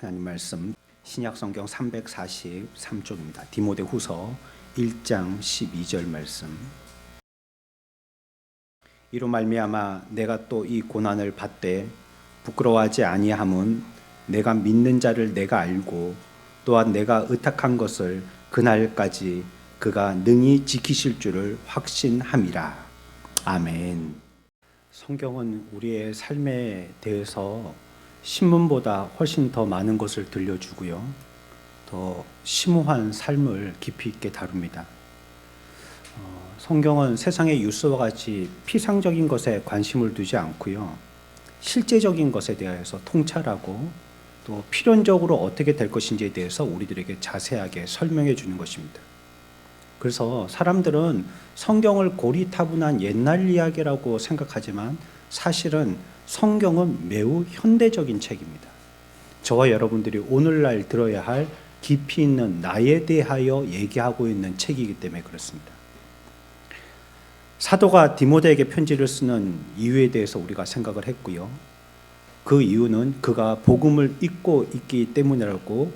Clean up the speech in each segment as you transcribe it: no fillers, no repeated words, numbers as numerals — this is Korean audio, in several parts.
하나님 말씀 신약성경 343쪽입니다. 디모데후서 1장 12절 말씀. 이로 말미암아 내가 또 이 고난을 받되 부끄러워하지 아니함은 내가 믿는 자를 내가 알고 또한 내가 의탁한 것을 그날까지 그가 능히 지키실 줄을 확신함이라. 아멘. 성경은 우리의 삶에 대해서 신문보다 훨씬 더 많은 것을 들려주고요, 더 심오한 삶을 깊이 있게 다룹니다. 성경은 세상의 뉴스와 같이 피상적인 것에 관심을 두지 않고요, 실제적인 것에 대해서 통찰하고 또 필연적으로 어떻게 될 것인지에 대해서 우리들에게 자세하게 설명해 주는 것입니다. 그래서 사람들은 성경을 고리타분한 옛날 이야기라고 생각하지만 사실은 성경은 매우 현대적인 책입니다. 저와 여러분들이 오늘날 들어야 할 깊이 있는 나에 대하여 얘기하고 있는 책이기 때문에 그렇습니다. 사도가 디모데에게 편지를 쓰는 이유에 대해서 우리가 생각을 했고요, 그 이유는 그가 복음을 읽고 있기 때문이라고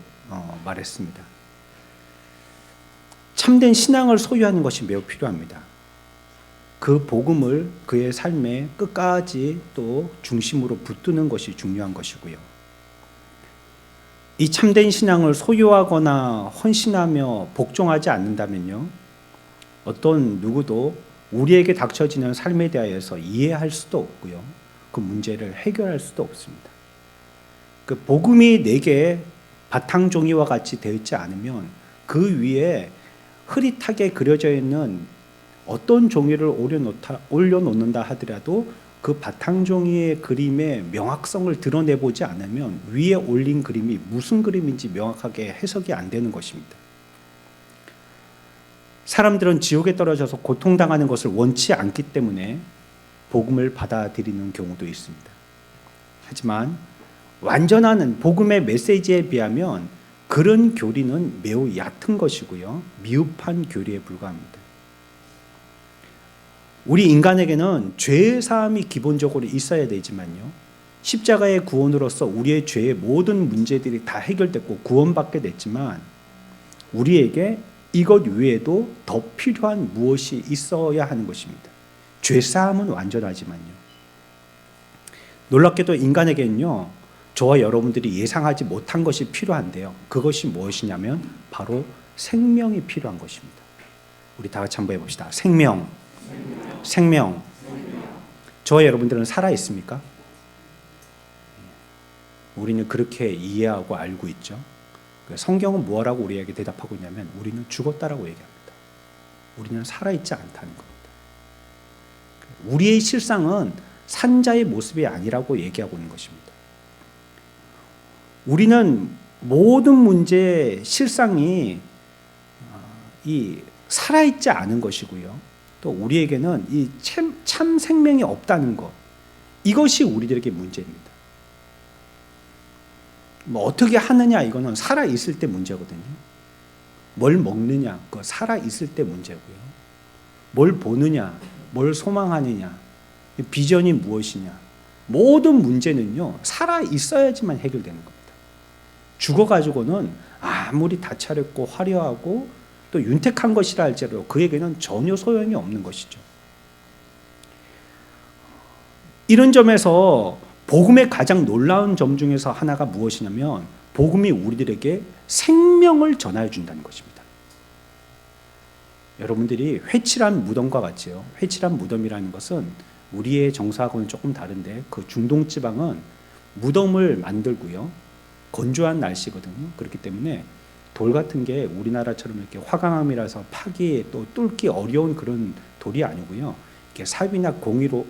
말했습니다. 참된 신앙을 소유하는 것이 매우 필요합니다. 그 복음을 그의 삶의 끝까지 또 중심으로 붙드는 것이 중요한 것이고요, 이 참된 신앙을 소유하거나 헌신하며 복종하지 않는다면요, 어떤 누구도 우리에게 닥쳐지는 삶에 대하여서 이해할 수도 없고요, 그 문제를 해결할 수도 없습니다. 그 복음이 내게 바탕종이와 같이 되어 있지 않으면 그 위에 흐릿하게 그려져 있는 어떤 종이를 올려놓는다 하더라도 그 바탕종이의 그림의 명확성을 드러내보지 않으면 위에 올린 그림이 무슨 그림인지 명확하게 해석이 안 되는 것입니다. 사람들은 지옥에 떨어져서 고통당하는 것을 원치 않기 때문에 복음을 받아들이는 경우도 있습니다. 하지만 완전한 복음의 메시지에 비하면 그런 교리는 매우 얕은 것이고요, 미흡한 교리에 불과합니다. 우리 인간에게는 죄의 사함이 기본적으로 있어야 되지만요, 십자가의 구원으로서 우리의 죄의 모든 문제들이 다 해결됐고 구원받게 됐지만 우리에게 이것 외에도 더 필요한 무엇이 있어야 하는 것입니다. 죄 사함은 완전하지만요, 놀랍게도 인간에게는요, 저와 여러분들이 예상하지 못한 것이 필요한데요, 그것이 무엇이냐면 바로 생명이 필요한 것입니다. 우리 다 같이 한번 해봅시다. 생명. 저와 여러분들은 살아 있습니까? 우리는 그렇게 이해하고 알고 있죠. 성경은 뭐라고 우리에게 대답하고 있냐면 우리는 죽었다라고 얘기합니다. 우리는 살아있지 않다는 겁니다. 우리의 실상은 산자의 모습이 아니라고 얘기하고 있는 것입니다. 우리는 모든 문제의 실상이 이 살아있지 않은 것이고요, 또 우리에게는 이 참 생명이 없다는 것, 이것이 우리들에게 문제입니다. 뭐 어떻게 하느냐, 이거는 살아있을 때 문제거든요. 뭘 먹느냐, 그거 살아있을 때 문제고요, 뭘 보느냐, 뭘 소망하느냐, 비전이 무엇이냐, 모든 문제는요 살아있어야지만 해결되는 겁니다. 죽어가지고는 아무리 다차렸고 화려하고 또 윤택한 것이라 할지라도 그에게는 전혀 소용이 없는 것이죠. 이런 점에서 복음의 가장 놀라운 점 중에서 하나가 무엇이냐면 복음이 우리들에게 생명을 전하여 준다는 것입니다. 여러분들이 회칠한 무덤과 같지요. 회칠한 무덤이라는 것은 우리의 정서하고는 조금 다른데 그 중동 지방은 무덤을 만들고요, 건조한 날씨거든요. 그렇기 때문에 돌 같은 게 우리나라처럼 이렇게 화강암이라서 파기 또 뚫기 어려운 그런 돌이 아니고요, 이렇게 삽이나 괭이로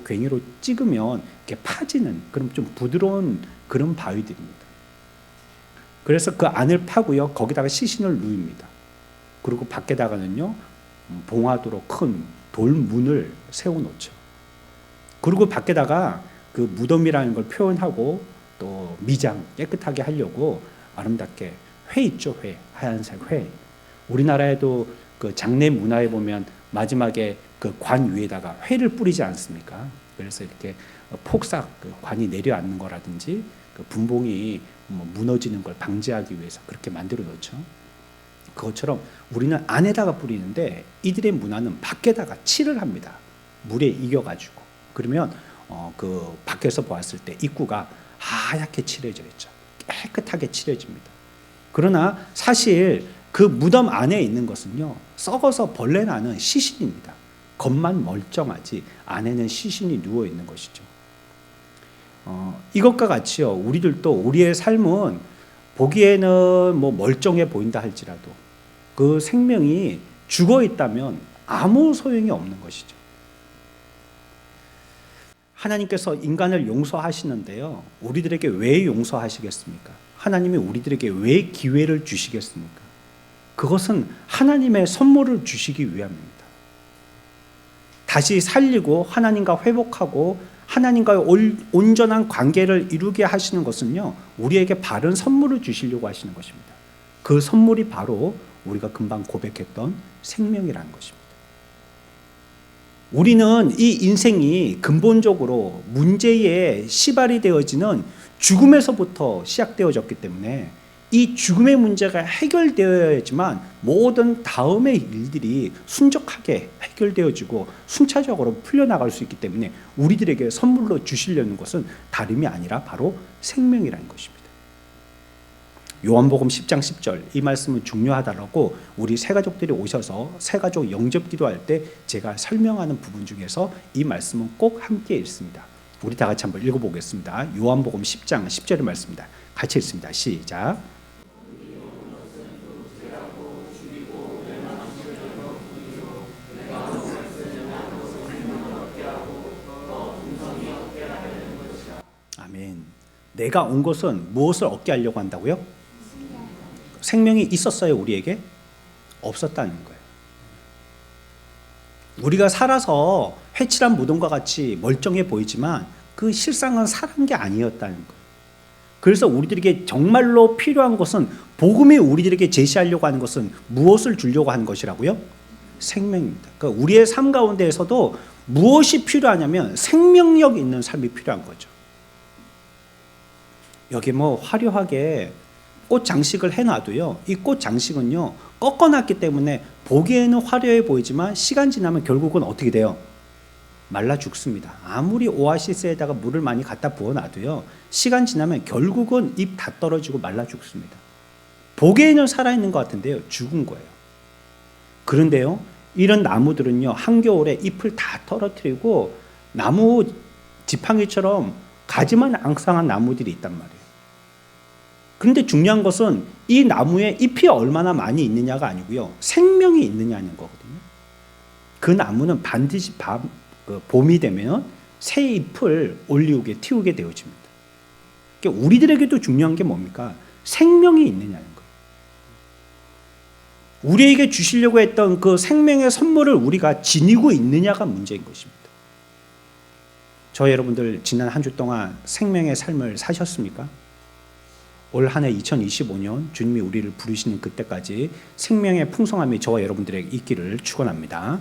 찍으면 이렇게 파지는 그런 좀 부드러운 그런 바위들입니다. 그래서 그 안을 파고요, 거기다가 시신을 누입니다. 그리고 밖에다가는요 봉화도로 큰 돌문을 세워놓죠. 그리고 밖에다가 그 무덤이라는 걸 표현하고 또 미장 깨끗하게 하려고 아름답게 회 있죠, 회, 하얀색 회. 우리나라에도 그 장례 문화에 보면 마지막에 그 관 위에다가 회를 뿌리지 않습니까? 그래서 이렇게 폭삭 그 관이 내려앉는 거라든지 그 분봉이 뭐 무너지는 걸 방지하기 위해서 그렇게 만들어 놓죠. 그것처럼 우리는 안에다가 뿌리는데 이들의 문화는 밖에다가 칠을 합니다. 물에 이겨가지고. 그러면 그 밖에서 보았을 때 입구가 하얗게 칠해져 있죠. 깨끗하게 칠해집니다. 그러나 사실 그 무덤 안에 있는 것은요, 썩어서 벌레 나는 시신입니다. 겉만 멀쩡하지 안에는 시신이 누워 있는 것이죠. 이것과 같이요, 우리들도 우리의 삶은 보기에는 뭐 멀쩡해 보인다 할지라도 그 생명이 죽어 있다면 아무 소용이 없는 것이죠. 하나님께서 인간을 용서하시는데요, 우리들에게 왜 용서하시겠습니까? 하나님이 우리들에게 왜 기회를 주시겠습니까? 그것은 하나님의 선물을 주시기 위함입니다. 다시 살리고 하나님과 회복하고 하나님과의 온전한 관계를 이루게 하시는 것은요, 우리에게 바른 선물을 주시려고 하시는 것입니다. 그 선물이 바로 우리가 금방 고백했던 생명이라는 것입니다. 우리는 이 인생이 근본적으로 문제의 시발이 되어지는 죽음에서부터 시작되어졌기 때문에 이 죽음의 문제가 해결되어야지만 모든 다음의 일들이 순적하게 해결되어지고 순차적으로 풀려나갈 수 있기 때문에 우리들에게 선물로 주시려는 것은 다름이 아니라 바로 생명이라는 것입니다. 요한복음 10장 10절, 이 말씀은 중요하다라고 우리 새가족들이 오셔서 새가족 영접 기도할 때 제가 설명하는 부분 중에서 이 말씀은 꼭 함께 읽습니다. 우리 다 같이 한번 읽어보겠습니다. 요한복음 10장 10절의 말씀입니다. 같이 읽습니다. 시작. 아멘. 내가 온 것은 무엇을 얻게 하려고 한다고요? 생명이 있었어요, 우리에게? 없었다는 거예요. 우리가 살아서 회칠한 무덤과 같이 멀쩡해 보이지만 그 실상은 살은 게 아니었다는 거예요. 그래서 우리들에게 정말로 필요한 것은, 복음이 우리들에게 제시하려고 하는 것은 무엇을 주려고 하는 것이라고요? 생명입니다. 그러니까 우리의 삶 가운데에서도 무엇이 필요하냐면 생명력 있는 삶이 필요한 거죠. 여기 뭐 화려하게 꽃 장식을 해놔도요, 이 꽃 장식은요 꺾어놨기 때문에 보기에는 화려해 보이지만 시간 지나면 결국은 어떻게 돼요? 말라 죽습니다. 아무리 오아시스에다가 물을 많이 갖다 부어놔도요, 시간 지나면 결국은 잎 다 떨어지고 말라 죽습니다. 보기에는 살아있는 것 같은데요, 죽은 거예요. 그런데요, 이런 나무들은요 한겨울에 잎을 다 떨어뜨리고 나무 지팡이처럼 가지만 앙상한 나무들이 있단 말이에요. 그런데 중요한 것은 이 나무에 잎이 얼마나 많이 있느냐가 아니고요, 생명이 있느냐는 거거든요. 그 나무는 반드시 봄이 되면 새 잎을 올리우게 틔우게 되어집니다. 그러니까 우리들에게도 중요한 게 뭡니까? 생명이 있느냐는 거예요. 우리에게 주시려고 했던 그 생명의 선물을 우리가 지니고 있느냐가 문제인 것입니다. 저 여러분들 지난 한 주 동안 생명의 삶을 사셨습니까? 올 한 해 2025년 주님이 우리를 부르시는 그때까지 생명의 풍성함이 저와 여러분들에게 있기를 축원합니다.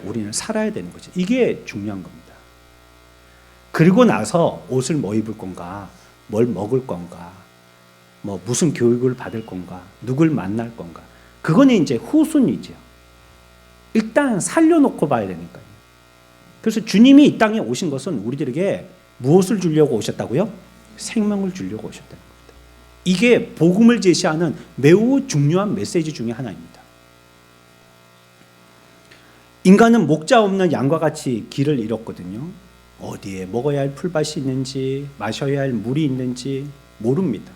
우리는 살아야 되는 거죠. 이게 중요한 겁니다. 그리고 나서 옷을 뭐 입을 건가, 뭘 먹을 건가, 뭐 무슨 교육을 받을 건가, 누굴 만날 건가, 그거는 이제 후순위죠. 일단 살려놓고 봐야 되니까요. 그래서 주님이 이 땅에 오신 것은 우리들에게 무엇을 주려고 오셨다고요? 생명을 주려고 오셨다는 겁니다. 이게 복음을 제시하는 매우 중요한 메시지 중에 하나입니다. 인간은 목자 없는 양과 같이 길을 잃었거든요. 어디에 먹어야 할 풀밭이 있는지, 마셔야 할 물이 있는지 모릅니다.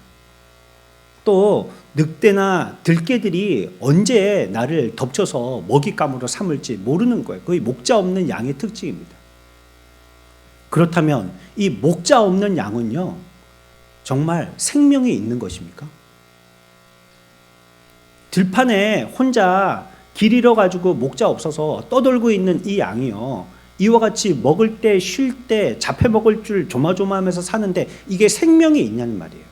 또 늑대나 들개들이 언제 나를 덮쳐서 먹잇감으로 삼을지 모르는 거예요. 그게 목자 없는 양의 특징입니다. 그렇다면 이 목자 없는 양은요, 정말 생명이 있는 것입니까? 들판에 혼자 길 잃어가지고 목자 없어서 떠돌고 있는 이 양이요, 이와 같이 먹을 때, 쉴 때, 잡혀 먹을 줄 조마조마하면서 사는데 이게 생명이 있냐는 말이에요.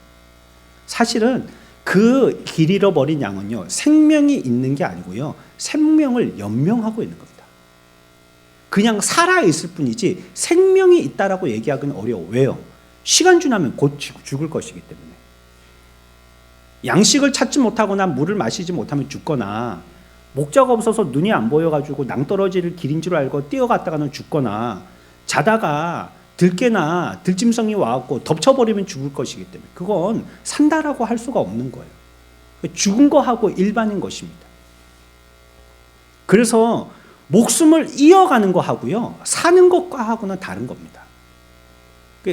사실은 그 길 잃어버린 양은요, 생명이 있는 게 아니고요, 생명을 연명하고 있는 겁니다. 그냥 살아있을 뿐이지 생명이 있다라고 얘기하기는 어려워. 왜요? 시간 지나면 곧 죽을 것이기 때문에. 양식을 찾지 못하거나 물을 마시지 못하면 죽거나, 목자가 없어서 눈이 안 보여가지고 낭떠러지를 길인 줄 알고 뛰어갔다가는 죽거나, 자다가 들깨나 들짐승이 와갖고 덮쳐버리면 죽을 것이기 때문에 그건 산다라고 할 수가 없는 거예요. 죽은 거하고 일반인 것입니다. 그래서 목숨을 이어가는 거하고요, 사는 것과 하고는 다른 겁니다.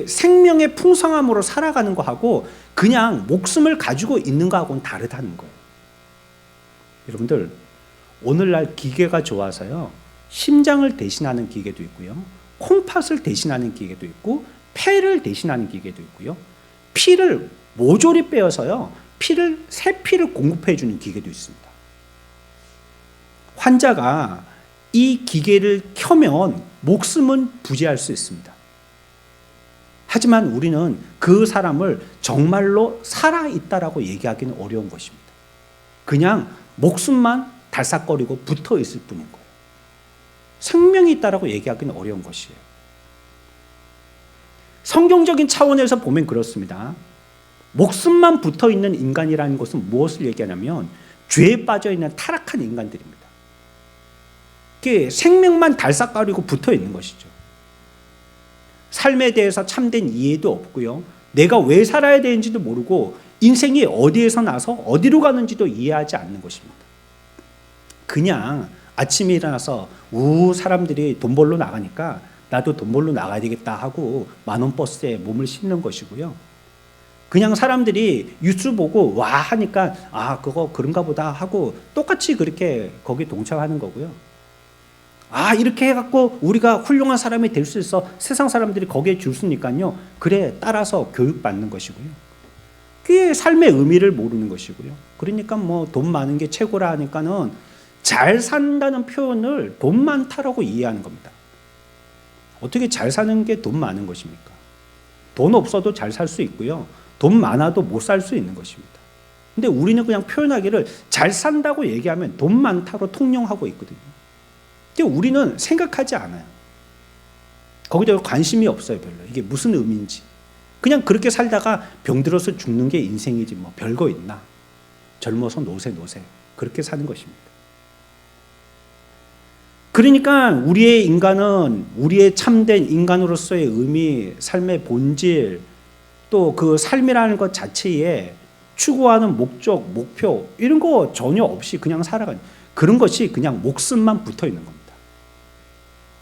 생명의 풍성함으로 살아가는 거하고 그냥 목숨을 가지고 있는 거하고는 다르다는 거예요. 여러분들, 오늘날 기계가 좋아서요, 심장을 대신하는 기계도 있고요, 콩팥을 대신하는 기계도 있고, 폐를 대신하는 기계도 있고요, 피를 모조리 빼어서요, 새 피를 공급해 주는 기계도 있습니다. 환자가 이 기계를 켜면 목숨은 부재할 수 있습니다. 하지만 우리는 그 사람을 정말로 살아있다라고 얘기하기는 어려운 것입니다. 그냥 목숨만 달싹거리고 붙어 있을 뿐인 거예요. 생명이 있다라고 얘기하기는 어려운 것이에요. 성경적인 차원에서 보면 그렇습니다. 목숨만 붙어 있는 인간이라는 것은 무엇을 얘기하냐면 죄에 빠져 있는 타락한 인간들입니다. 그게 생명만 달싹거리고 붙어 있는 것이죠. 삶에 대해서 참된 이해도 없고요, 내가 왜 살아야 되는지도 모르고 인생이 어디에서 나서 어디로 가는지도 이해하지 않는 것입니다. 그냥 아침에 일어나서 사람들이 돈 벌러 나가니까 나도 돈 벌러 나가야 되겠다 하고 만원 버스에 몸을 싣는 것이고요, 그냥 사람들이 뉴스 보고 와 하니까 그거 그런가 보다 하고 똑같이 그렇게 거기 동참하는 거고요. 이렇게 해갖고 우리가 훌륭한 사람이 될 수 있어, 세상 사람들이 거기에 줄 서니까요, 그래 따라서 교육받는 것이고요. 그게 삶의 의미를 모르는 것이고요. 그러니까 뭐 돈 많은 게 최고라 하니까는 잘 산다는 표현을 돈 많다라고 이해하는 겁니다. 어떻게 잘 사는 게 돈 많은 것입니까? 돈 없어도 잘 살 수 있고요, 돈 많아도 못 살 수 있는 것입니다. 근데 우리는 그냥 표현하기를 잘 산다고 얘기하면 돈 많다로 통용하고 있거든요. 근데 우리는 생각하지 않아요. 거기다 관심이 없어요, 별로. 이게 무슨 의미인지. 그냥 그렇게 살다가 병들어서 죽는 게 인생이지 뭐 별거 있나. 젊어서 노세 그렇게 사는 것입니다. 그러니까 우리의 인간은 우리의 참된 인간으로서의 의미, 삶의 본질, 또 그 삶이라는 것 자체에 추구하는 목적, 목표 이런 거 전혀 없이 그냥 살아가는, 그런 것이 그냥 목숨만 붙어 있는 겁니다.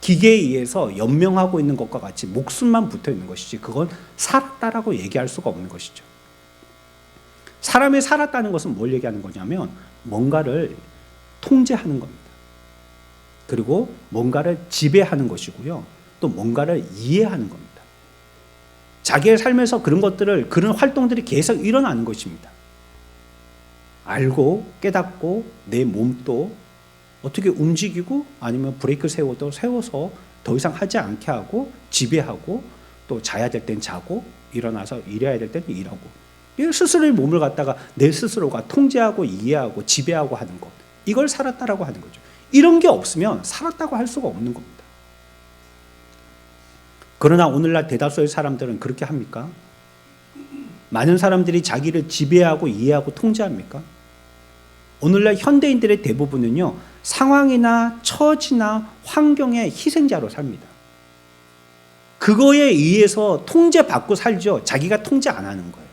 기계에 의해서 연명하고 있는 것과 같이 목숨만 붙어 있는 것이지 그건 살았다라고 얘기할 수가 없는 것이죠. 사람이 살았다는 것은 뭘 얘기하는 거냐면 뭔가를 통제하는 겁니다. 그리고 뭔가를 지배하는 것이고요, 또 뭔가를 이해하는 겁니다. 자기의 삶에서 그런 것들을, 그런 활동들이 계속 일어나는 것입니다. 알고 깨닫고 내 몸도 어떻게 움직이고 아니면 브레이크 세워서 더 이상 하지 않게 하고 지배하고, 또 자야 될 땐 자고 일어나서 일해야 될 때는 일하고, 스스로의 몸을 갖다가 내 스스로가 통제하고 이해하고 지배하고 하는 것, 이걸 살았다라고 하는 거죠. 이런 게 없으면 살았다고 할 수가 없는 겁니다. 그러나 오늘날 대다수의 사람들은 그렇게 합니까? 많은 사람들이 자기를 지배하고 이해하고 통제합니까? 오늘날 현대인들의 대부분은요, 상황이나 처지나 환경의 희생자로 삽니다. 그거에 의해서 통제받고 살죠. 자기가 통제 안 하는 거예요.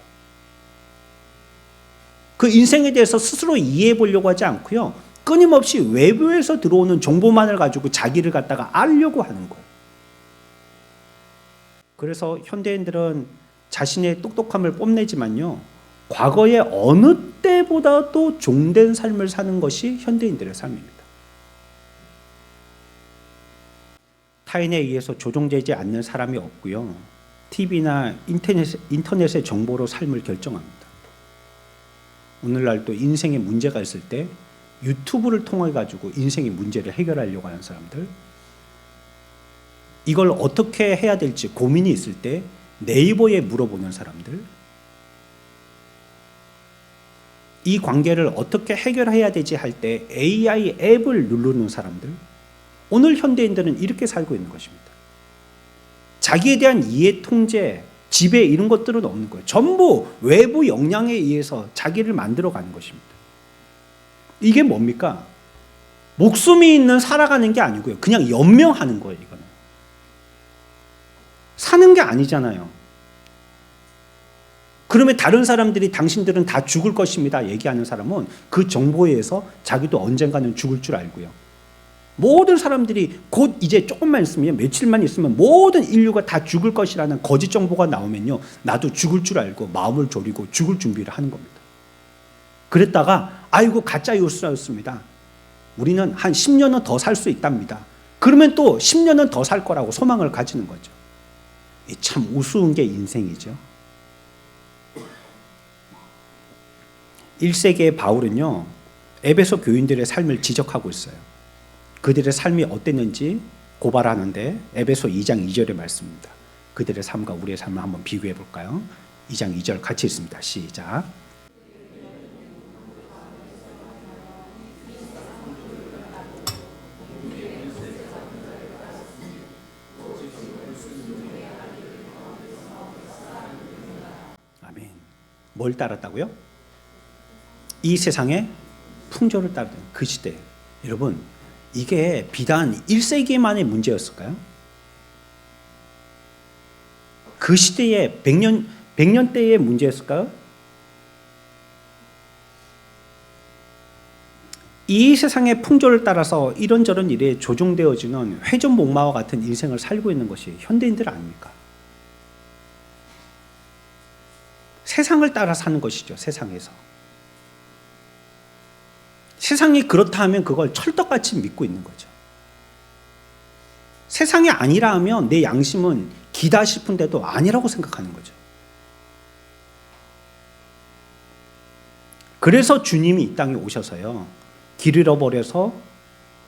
그 인생에 대해서 스스로 이해해 보려고 하지 않고요, 끊임없이 외부에서 들어오는 정보만을 가지고 자기를 갖다가 알려고 하는 거예요. 그래서 현대인들은 자신의 똑똑함을 뽐내지만요, 과거의 어느 때보다도 종된 삶을 사는 것이 현대인들의 삶입니다. 타인에 의해서 조종되지 않는 사람이 없고요, TV나 인터넷의 정보로 삶을 결정합니다. 오늘날 또 인생에 문제가 있을 때 유튜브를 통해 가지고 인생의 문제를 해결하려고 하는 사람들, 이걸 어떻게 해야 될지 고민이 있을 때 네이버에 물어보는 사람들, 이 관계를 어떻게 해결해야 되지 할 때 AI 앱을 누르는 사람들, 오늘 현대인들은 이렇게 살고 있는 것입니다. 자기에 대한 이해 통제, 지배 이런 것들은 없는 거예요. 전부 외부 영향에 의해서 자기를 만들어가는 것입니다. 이게 뭡니까? 목숨이 있는 살아가는 게 아니고요. 그냥 연명하는 거예요. 이거는 사는 게 아니잖아요. 그러면 다른 사람들이 당신들은 다 죽을 것입니다 얘기하는 사람은 그 정보에 의해서 자기도 언젠가는 죽을 줄 알고요. 모든 사람들이 곧 이제 조금만 있으면, 며칠만 있으면 모든 인류가 다 죽을 것이라는 거짓 정보가 나오면요, 나도 죽을 줄 알고 마음을 졸이고 죽을 준비를 하는 겁니다. 그랬다가 아이고 가짜 뉴스였습니다, 우리는 한 10년은 더 살 수 있답니다. 그러면 또 10년은 더 살 거라고 소망을 가지는 거죠. 참 우스운 게 인생이죠. 1세기의 바울은요, 에베소 교인들의 삶을 지적하고 있어요. 그들의 삶이 어땠는지 고발하는데 에베소 2장 2절의 말씀입니다. 그들의 삶과 우리의 삶을 한번 비교해 볼까요? 2장 2절 같이 읽습니다. 시작. 아멘. 뭘 따랐다고요? 이 세상의 풍조를 따르던 그 시대. 여러분, 이게 비단 1세기만의 문제였을까요? 그 시대의 100년대의 문제였을까요? 이 세상의 풍조를 따라서 이런저런 일에 조종되어지는 회전목마와 같은 인생을 살고 있는 것이 현대인들 아닙니까? 세상을 따라 사는 것이죠. 세상에서. 세상이 그렇다 하면 그걸 철떡같이 믿고 있는 거죠. 세상이 아니라 하면 내 양심은 기다 싶은데도 아니라고 생각하는 거죠. 그래서 주님이 이 땅에 오셔서요, 길 잃어버려서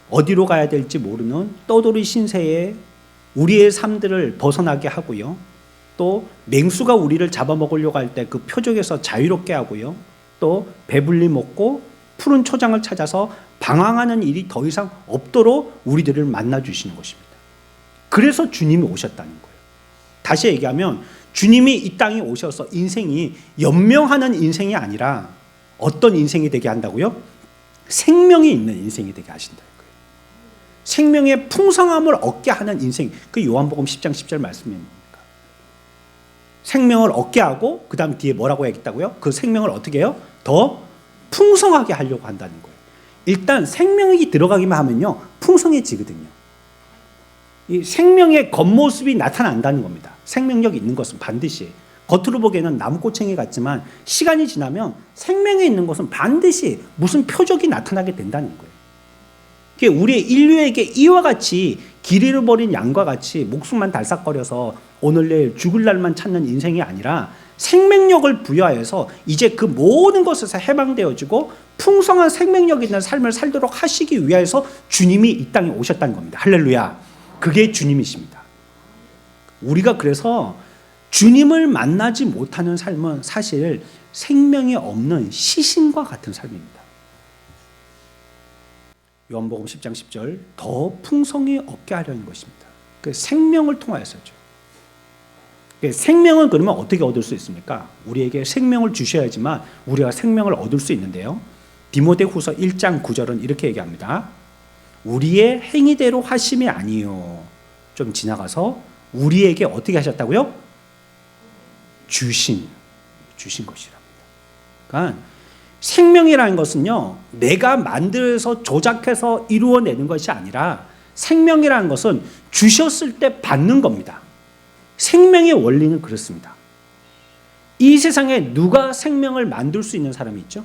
어디로 가야 될지 모르는 떠돌이 신세에 우리의 삶들을 벗어나게 하고요, 또 맹수가 우리를 잡아먹으려고 할 때 그 표적에서 자유롭게 하고요, 또 배불리 먹고 푸른 초장을 찾아서 방황하는 일이 더 이상 없도록 우리들을 만나주시는 것입니다. 그래서 주님이 오셨다는 거예요. 다시 얘기하면 주님이 이 땅에 오셔서 인생이 연명하는 인생이 아니라 어떤 인생이 되게 한다고요? 생명이 있는 인생이 되게 하신다는 거예요. 생명의 풍성함을 얻게 하는 인생, 그 요한복음 10장 10절 말씀입니다. 생명을 얻게 하고 그 다음 뒤에 뭐라고 했다고요? 그 생명을 어떻게 해요? 더 풍성하게 하려고 한다는 거예요. 일단 생명이 들어가기만 하면요, 풍성해지거든요. 이 생명의 겉모습이 나타난다는 겁니다. 생명력이 있는 것은 반드시, 겉으로 보기에는 나무꼬챙이 같지만 시간이 지나면 생명이 있는 것은 반드시 무슨 표적이 나타나게 된다는 거예요. 우리 인류에게 이와 같이 길 잃어버린 양과 같이 목숨만 달싹거려서 오늘 내일 죽을 날만 찾는 인생이 아니라 생명력을 부여하여서 이제 그 모든 것에서 해방되어지고 풍성한 생명력 있는 삶을 살도록 하시기 위해서 주님이 이 땅에 오셨다는 겁니다. 할렐루야. 그게 주님이십니다. 우리가 그래서 주님을 만나지 못하는 삶은 사실 생명이 없는 시신과 같은 삶입니다. 요한복음 10장 10절, 더 풍성히 얻게 하려는 것입니다. 그 생명을 통하여서죠. 생명은 그러면 어떻게 얻을 수 있습니까? 우리에게 생명을 주셔야지만 우리가 생명을 얻을 수 있는데요, 디모데후서 1장 9절은 이렇게 얘기합니다. 우리의 행위대로 하심이 아니요, 좀 지나가서 우리에게 어떻게 하셨다고요? 주신 것이랍니다. 그러니까 생명이라는 것은요, 내가 만들어서 조작해서 이루어내는 것이 아니라 생명이라는 것은 주셨을 때 받는 겁니다. 생명의 원리는 그렇습니다. 이 세상에 누가 생명을 만들 수 있는 사람이 있죠?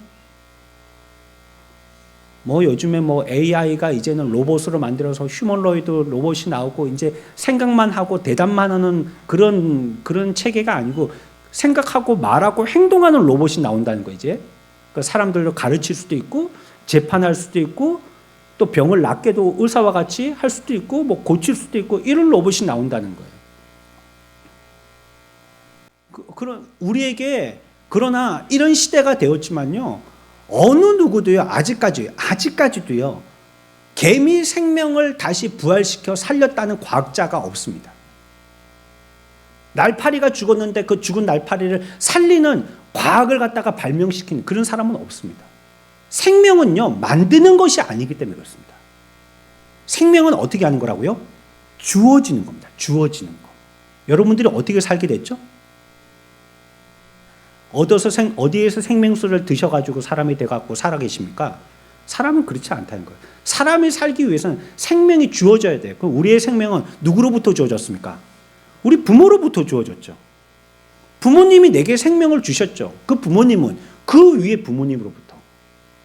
요즘에 AI가 이제는 로봇으로 만들어서 휴머노이드 로봇이 나오고 이제 생각만 하고 대답만 하는 그런 체계가 아니고 생각하고 말하고 행동하는 로봇이 나온다는 거. 이제 사람들로 가르칠 수도 있고 재판할 수도 있고 또 병을 낫게도 의사와 같이 할 수도 있고 고칠 수도 있고 이런 로봇이 나온다는 거예요. 우리에게 그러나 이런 시대가 되었지만요, 어느 누구도요 아직까지도요 개미 생명을 다시 부활시켜 살렸다는 과학자가 없습니다. 날파리가 죽었는데 그 죽은 날파리를 살리는 과학을 갖다가 발명시키는 그런 사람은 없습니다. 생명은요, 만드는 것이 아니기 때문에 그렇습니다. 생명은 어떻게 하는 거라고요? 주어지는 겁니다. 주어지는 거. 여러분들이 어떻게 살게 됐죠? 어디에서 생명수를 드셔가지고 사람이 돼갖고 살아계십니까? 사람은 그렇지 않다는 거예요. 사람이 살기 위해서는 생명이 주어져야 돼요. 그럼 우리의 생명은 누구로부터 주어졌습니까? 우리 부모로부터 주어졌죠. 부모님이 내게 생명을 주셨죠. 그 부모님은 그 위에 부모님으로부터.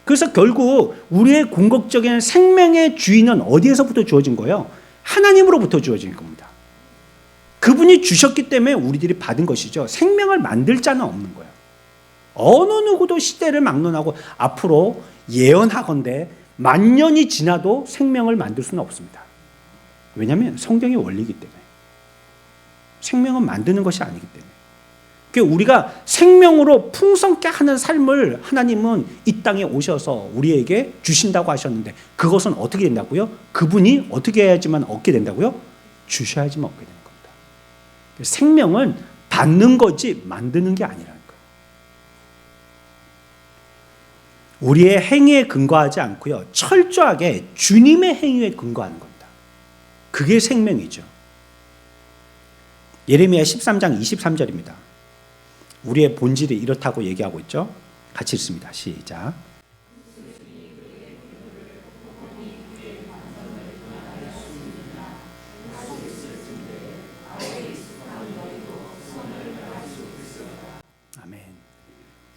그래서 결국 우리의 궁극적인 생명의 주인은 어디에서부터 주어진 거예요? 하나님으로부터 주어진 겁니다. 그분이 주셨기 때문에 우리들이 받은 것이죠. 생명을 만들 자는 없는 거예요. 어느 누구도 시대를 막론하고 앞으로 예언하건대 만년이 지나도 생명을 만들 수는 없습니다. 왜냐하면 성경의 원리이기 때문에. 생명은 만드는 것이 아니기 때문에. 그러니까 우리가 생명으로 풍성케 하는 삶을 하나님은 이 땅에 오셔서 우리에게 주신다고 하셨는데 그것은 어떻게 된다고요? 그분이 어떻게 해야지만 얻게 된다고요? 주셔야지만 얻게 되는 겁니다. 생명은 받는 거지 만드는 게 아니라는 거예요. 우리의 행위에 근거하지 않고요. 철저하게 주님의 행위에 근거하는 겁니다. 그게 생명이죠. 예레미야 13장 23절입니다. 우리의 본질이 이렇다고 얘기하고 있죠. 같이 읽습니다. 시작. 아멘.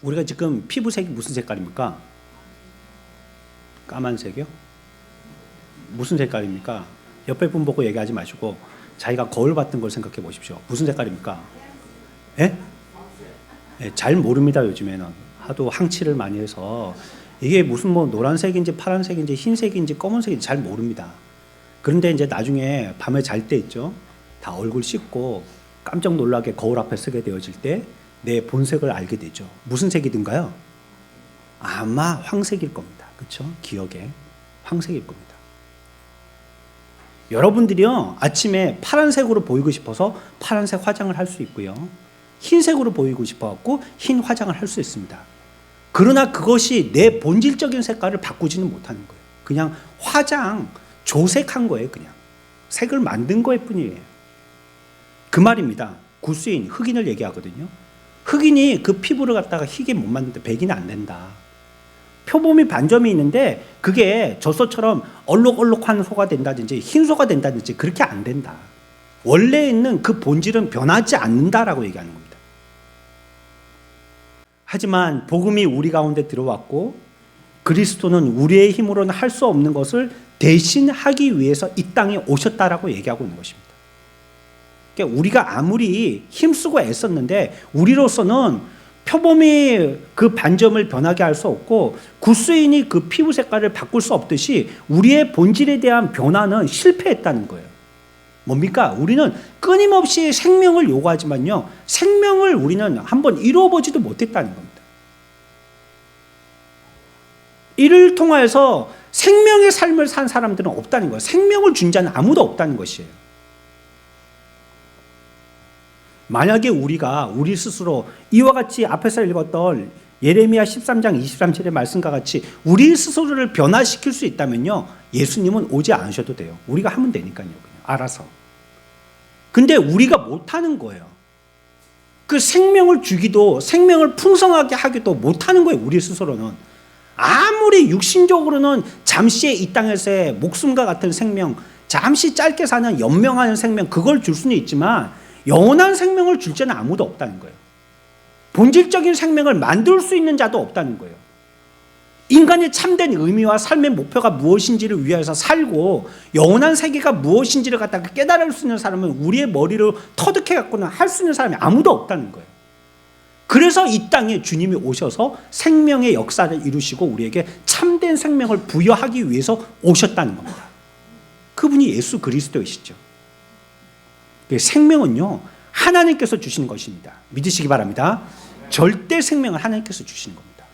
우리가 지금 피부색이 무슨 색깔입니까? 까만색이요? 무슨 색깔입니까? 옆에 분 보고 얘기하지 마시고 자기가 거울 봤던 걸 생각해 보십시오. 무슨 색깔입니까? 예? 예, 잘 모릅니다. 요즘에는 하도 항치를 많이 해서 이게 무슨 뭐 노란색인지 파란색인지 흰색인지 검은색인지 잘 모릅니다. 그런데 이제 나중에 밤에 잘 때 있죠. 다 얼굴 씻고 깜짝 놀라게 거울 앞에 서게 되어질 때 내 본색을 알게 되죠. 무슨 색이든가요? 아마 황색일 겁니다. 그렇죠? 기억에 황색일 겁니다. 여러분들이요, 아침에 파란색으로 보이고 싶어서 파란색 화장을 할 수 있고요. 흰색으로 보이고 싶어갖고 흰 화장을 할 수 있습니다. 그러나 그것이 내 본질적인 색깔을 바꾸지는 못하는 거예요. 그냥 화장, 조색한 거예요. 그냥 색을 만든 거일 뿐이에요. 그 말입니다. 구스인, 흑인을 얘기하거든요. 흑인이 그 피부를 갖다가 희게 못 만드는데 백인은 안 된다. 표범이 반점이 있는데 그게 젖소처럼 얼룩얼룩한 소가 된다든지 흰 소가 된다든지 그렇게 안 된다. 원래 있는 그 본질은 변하지 않는다라고 얘기하는 겁니다. 하지만 복음이 우리 가운데 들어왔고 그리스도는 우리의 힘으로는 할 수 없는 것을 대신 하기 위해서 이 땅에 오셨다라고 얘기하고 있는 것입니다. 그러니까 우리가 아무리 힘쓰고 애썼는데 우리로서는 표범이 그 반점을 변하게 할 수 없고 구스인이 그 피부 색깔을 바꿀 수 없듯이 우리의 본질에 대한 변화는 실패했다는 거예요. 뭡니까? 우리는 끊임없이 생명을 요구하지만요, 생명을 우리는 한번 이루어보지도 못했다는 겁니다. 이를 통해서 생명의 삶을 산 사람들은 없다는 거예요. 생명을 준 자는 아무도 없다는 것이에요. 만약에 우리가 우리 스스로 이와 같이 앞에서 읽었던 예레미야 13장 23절의 말씀과 같이 우리 스스로를 변화시킬 수 있다면요, 예수님은 오지 않으셔도 돼요. 우리가 하면 되니까요. 그냥 알아서. 근데 우리가 못하는 거예요. 그 생명을 주기도 생명을 풍성하게 하기도 못하는 거예요. 우리 스스로는. 아무리 육신적으로는 잠시의 이 땅에서의 목숨과 같은 생명, 잠시 짧게 사는 연명하는 생명, 그걸 줄 수는 있지만 영원한 생명을 줄 자는 아무도 없다는 거예요. 본질적인 생명을 만들 수 있는 자도 없다는 거예요. 인간의 참된 의미와 삶의 목표가 무엇인지를 위해서 살고 영원한 세계가 무엇인지를 갖다가 깨달을 수 있는 사람은 우리의 머리를 터득해 갖고는 할 수 있는 사람이 아무도 없다는 거예요. 그래서 이 땅에 주님이 오셔서 생명의 역사를 이루시고 우리에게 참된 생명을 부여하기 위해서 오셨다는 겁니다. 그분이 예수 그리스도이시죠. 생명은요, 하나님께서 주시는 것입니다. 믿으시기 바랍니다. 절대 생명을 하나님께서 주시는 겁니다.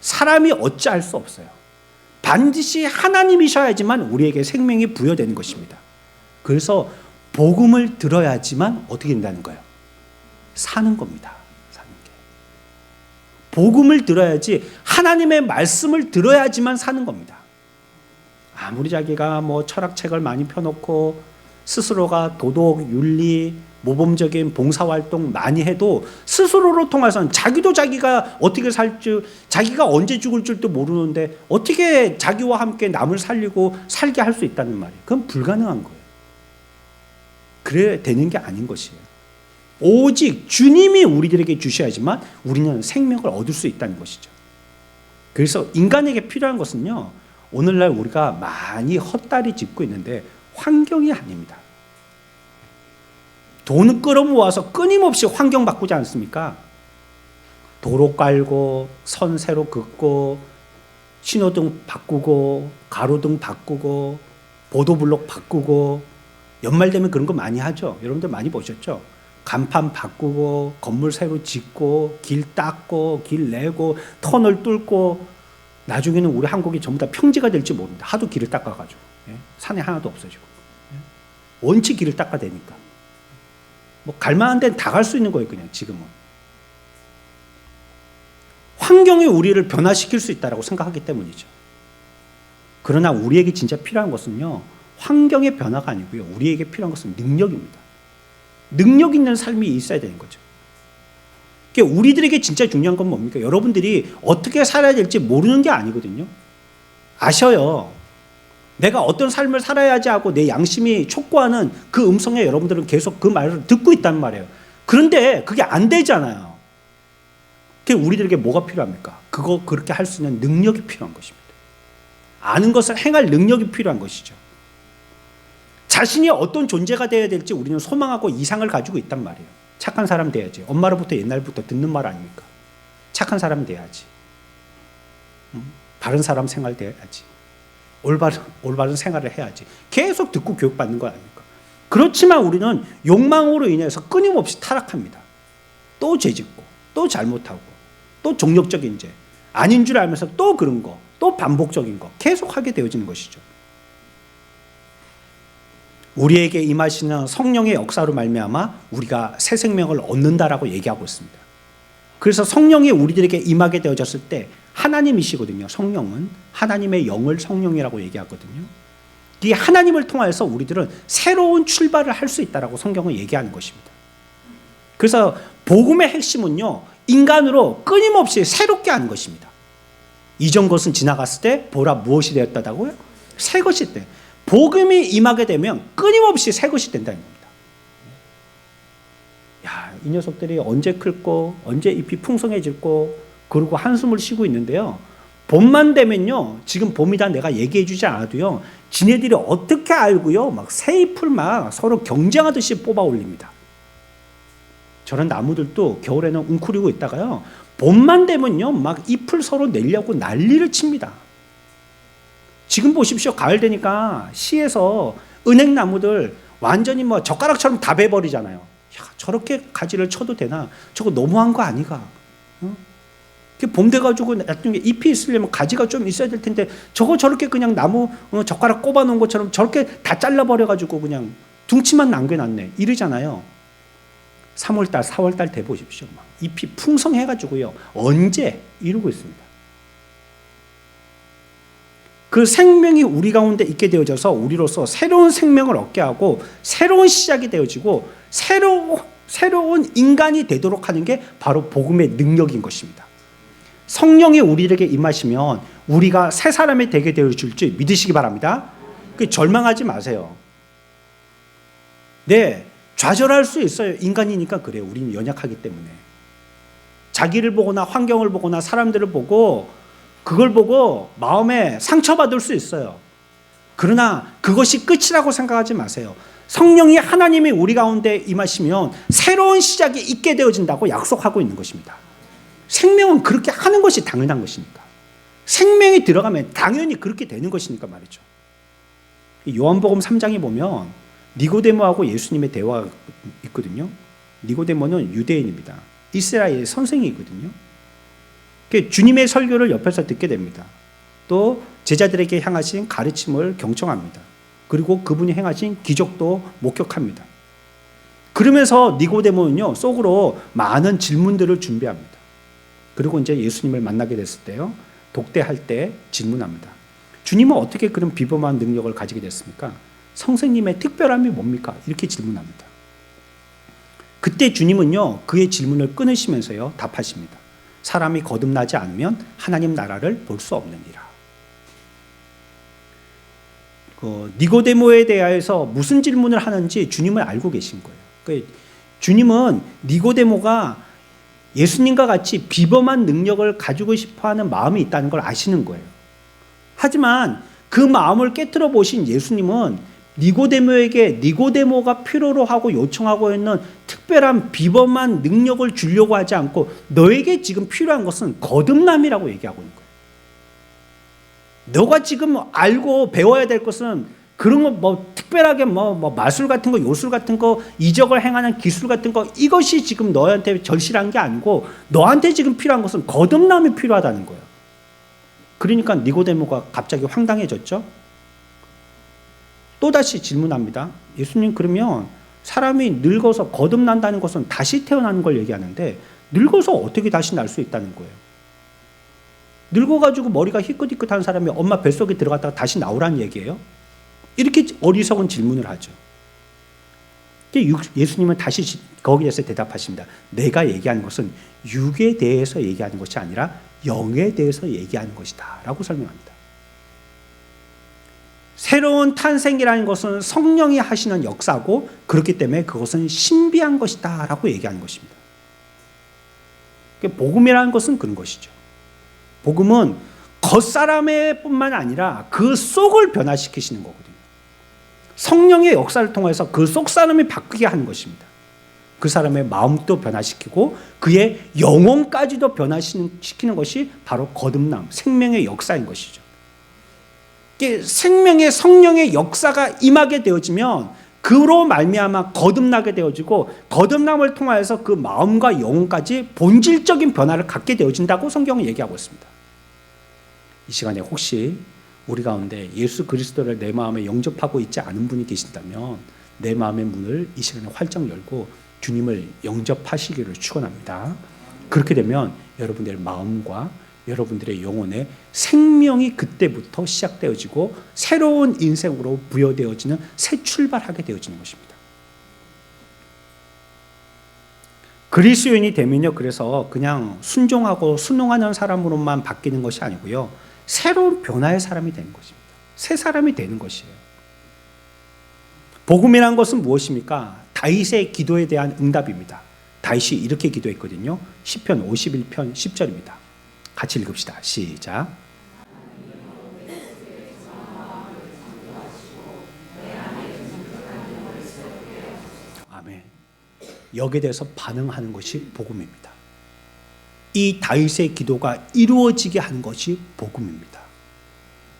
사람이 어찌할 수 없어요. 반드시 하나님이셔야지만 우리에게 생명이 부여되는 것입니다. 그래서 복음을 들어야지만 어떻게 된다는 거예요? 사는 겁니다. 사는 게. 복음을 들어야지, 하나님의 말씀을 들어야지만 사는 겁니다. 아무리 자기가 뭐 철학책을 많이 펴놓고 스스로가 도덕, 윤리, 모범적인 봉사활동 많이 해도 스스로로 통해서는 자기도 자기가 어떻게 살지, 자기가 언제 죽을 줄도 모르는데 어떻게 자기와 함께 남을 살리고 살게 할 수 있다는 말이에요. 그건 불가능한 거예요. 그래야 되는 게 아닌 것이에요. 오직 주님이 우리들에게 주셔야지만 우리는 생명을 얻을 수 있다는 것이죠. 그래서 인간에게 필요한 것은요, 오늘날 우리가 많이 헛다리 짚고 있는데 환경이 아닙니다. 돈을 끌어모아서 끊임없이 환경 바꾸지 않습니까? 도로 깔고 선 새로 긋고 신호등 바꾸고 가로등 바꾸고 보도블록 바꾸고 연말 되면 그런 거 많이 하죠. 여러분들 많이 보셨죠? 간판 바꾸고 건물 새로 짓고 길 닦고 길 내고 터널 뚫고 나중에는 우리 한국이 전부 다 평지가 될지 모릅니다. 하도 길을 닦아가지고 산에 하나도 없어지고 원치 길을 닦아대니까 뭐 갈만한 데는 다 갈 수 있는 거예요. 그냥 지금은 환경이 우리를 변화시킬 수 있다고 생각하기 때문이죠. 그러나 우리에게 진짜 필요한 것은요, 환경의 변화가 아니고요, 우리에게 필요한 것은 능력입니다. 능력 있는 삶이 있어야 되는 거죠. 그러니까 우리들에게 진짜 중요한 건 뭡니까? 여러분들이 어떻게 살아야 될지 모르는 게 아니거든요. 아셔요. 내가 어떤 삶을 살아야지 하고 내 양심이 촉구하는 그 음성에 여러분들은 계속 그 말을 듣고 있단 말이에요. 그런데 그게 안 되잖아요. 그게 우리들에게 뭐가 필요합니까? 그렇게 할 수 있는 능력이 필요한 것입니다. 아는 것을 행할 능력이 필요한 것이죠. 자신이 어떤 존재가 되어야 될지 우리는 소망하고 이상을 가지고 있단 말이에요. 착한 사람 돼야지. 엄마로부터 옛날부터 듣는 말 아닙니까? 착한 사람 돼야지. 바른 사람 생활 돼야지. 올바른 생활을 해야지. 계속 듣고 교육받는 거 아닙니까? 그렇지만 우리는 욕망으로 인해서 끊임없이 타락합니다. 또 죄짓고 또 잘못하고 또 종력적인 죄 아닌 줄 알면서 또 그런 거 또 반복적인 거 계속 하게 되어지는 것이죠. 우리에게 임하시는 성령의 역사로 말미암아 우리가 새 생명을 얻는다라고 얘기하고 있습니다. 그래서 성령이 우리들에게 임하게 되어졌을 때 하나님이시거든요. 성령은 하나님의 영을 성령이라고 얘기하거든요. 이 하나님을 통해서 우리들은 새로운 출발을 할 수 있다라고 성경은 얘기하는 것입니다. 그래서 복음의 핵심은요, 인간으로 끊임없이 새롭게 하는 것입니다. 이전 것은 지나갔을 때 보라 무엇이 되었다고요? 새 것이 돼. 복음이 임하게 되면 끊임없이 새 것이 된다는 겁니다. 야, 이 녀석들이 언제 클고 언제 잎이 풍성해질고 그리고 한숨을 쉬고 있는데요. 봄만 되면요, 지금 봄이다 내가 얘기해 주지 않아도요, 지네들이 어떻게 알고요, 막 새 잎을 막 서로 경쟁하듯이 뽑아 올립니다. 저런 나무들도 겨울에는 웅크리고 있다가요, 봄만 되면요, 막 잎을 서로 내려고 난리를 칩니다. 지금 보십시오. 가을 되니까 시에서 은행나무들 완전히 뭐 젓가락처럼 다 베버리잖아요. 야, 저렇게 가지를 쳐도 되나? 저거 너무한 거 아니가? 봄 돼가지고 나중에 잎이 있으려면 가지가 좀 있어야 될 텐데 저거 저렇게 그냥 나무 젓가락 꼽아 놓은 것처럼 저렇게 다 잘라버려가지고 그냥 둥치만 남겨놨네. 이러잖아요. 3월달, 4월달 돼 보십시오. 막 잎이 풍성해가지고요. 언제? 이러고 있습니다. 그 생명이 우리 가운데 있게 되어져서 우리로서 새로운 생명을 얻게 하고 새로운 시작이 되어지고 새로운 인간이 되도록 하는 게 바로 복음의 능력인 것입니다. 성령이 우리에게 임하시면 우리가 새 사람이 되게 되어줄 줄 믿으시기 바랍니다. 절망하지 마세요. 네, 좌절할 수 있어요. 인간이니까 그래요. 우리는 연약하기 때문에. 자기를 보거나 환경을 보거나 사람들을 보고 그걸 보고 마음에 상처받을 수 있어요. 그러나 그것이 끝이라고 생각하지 마세요. 성령이 하나님이 우리 가운데 임하시면 새로운 시작이 있게 되어진다고 약속하고 있는 것입니다. 생명은 그렇게 하는 것이 당연한 것이니까. 생명이 들어가면 당연히 그렇게 되는 것이니까 말이죠. 요한복음 3장에 보면 니고데모하고 예수님의 대화가 있거든요. 니고데모는 유대인입니다. 이스라엘의 선생이거든요. 주님의 설교를 옆에서 듣게 됩니다. 또 제자들에게 향하신 가르침을 경청합니다. 그리고 그분이 행하신 기적도 목격합니다. 그러면서 니고데모는요, 속으로 많은 질문들을 준비합니다. 그리고 이제 예수님을 만나게 됐을 때요, 독대할 때 질문합니다. 주님은 어떻게 그런 비범한 능력을 가지게 됐습니까? 성생님의 특별함이 뭡니까? 이렇게 질문합니다. 그때 주님은요, 그의 질문을 끊으시면서요, 답하십니다. 사람이 거듭나지 않으면 하나님 나라를 볼 수 없느니라. 니고데모에 대해서 무슨 질문을 하는지 주님은 알고 계신 거예요. 그러니까 주님은 니고데모가 예수님과 같이 비범한 능력을 가지고 싶어하는 마음이 있다는 걸 아시는 거예요. 하지만 그 마음을 깨트려 보신 예수님은 니고데모에게 니고데모가 필요로 하고 요청하고 있는 특별한 비범한 능력을 주려고 하지 않고 너에게 지금 필요한 것은 거듭남이라고 얘기하고 있는 거예요. 너가 지금 알고 배워야 될 것은 그런 거 뭐 특별하게 뭐 마술 같은 거, 요술 같은 거, 이적을 행하는 기술 같은 거, 이것이 지금 너한테 절실한 게 아니고 너한테 지금 필요한 것은 거듭남이 필요하다는 거예요. 그러니까 니고데모가 갑자기 황당해졌죠. 또다시 질문합니다. 예수님, 그러면 사람이 늙어서 거듭난다는 것은 다시 태어나는 걸 얘기하는데 늙어서 어떻게 다시 날 수 있다는 거예요? 늙어가지고 머리가 희끗희끗한 사람이 엄마 뱃속에 들어갔다가 다시 나오라는 얘기예요? 이렇게 어리석은 질문을 하죠. 예수님은 다시 거기에서 대답하십니다. 내가 얘기하는 것은 육에 대해서 얘기하는 것이 아니라 영에 대해서 얘기하는 것이다 라고 설명합니다. 새로운 탄생이라는 것은 성령이 하시는 역사고 그렇기 때문에 그것은 신비한 것이다 라고 얘기하는 것입니다. 복음이라는 것은 그런 것이죠. 복음은 겉사람의 뿐만 아니라 그 속을 변화시키시는 거거든요. 성령의 역사를 통해서 그 속 사람이 바뀌게 하는 것입니다. 그 사람의 마음도 변화시키고 그의 영혼까지도 변화시키는 것이 바로 거듭남, 생명의 역사인 것이죠. 생명의 성령의 역사가 임하게 되어지면 그로 말미암아 거듭나게 되어지고 거듭남을 통하여서 그 마음과 영혼까지 본질적인 변화를 갖게 되어진다고 성경은 얘기하고 있습니다. 이 시간에 혹시 우리 가운데 예수 그리스도를 내 마음에 영접하고 있지 않은 분이 계신다면 내 마음의 문을 이 시간에 활짝 열고 주님을 영접하시기를 축원합니다. 그렇게 되면 여러분들의 마음과 여러분들의 영혼에 생명이 그때부터 시작되어지고 새로운 인생으로 부여되어지는 새 출발하게 되어지는 것입니다. 그리스도인이 되면요, 그래서 그냥 순종하고 순응하는 사람으로만 바뀌는 것이 아니고요, 새로운 변화의 사람이 되는 것입니다. 새 사람이 되는 것이에요. 복음이란 것은 무엇입니까? 다윗의 기도에 대한 응답입니다. 다윗이 이렇게 기도했거든요. 시편 51편 10절입니다. 같이 읽읍시다. 시작. 아멘. 여기에 대해서 반응하는 것이 복음입니다. 이 다윗의 기도가 이루어지게 하는 것이 복음입니다.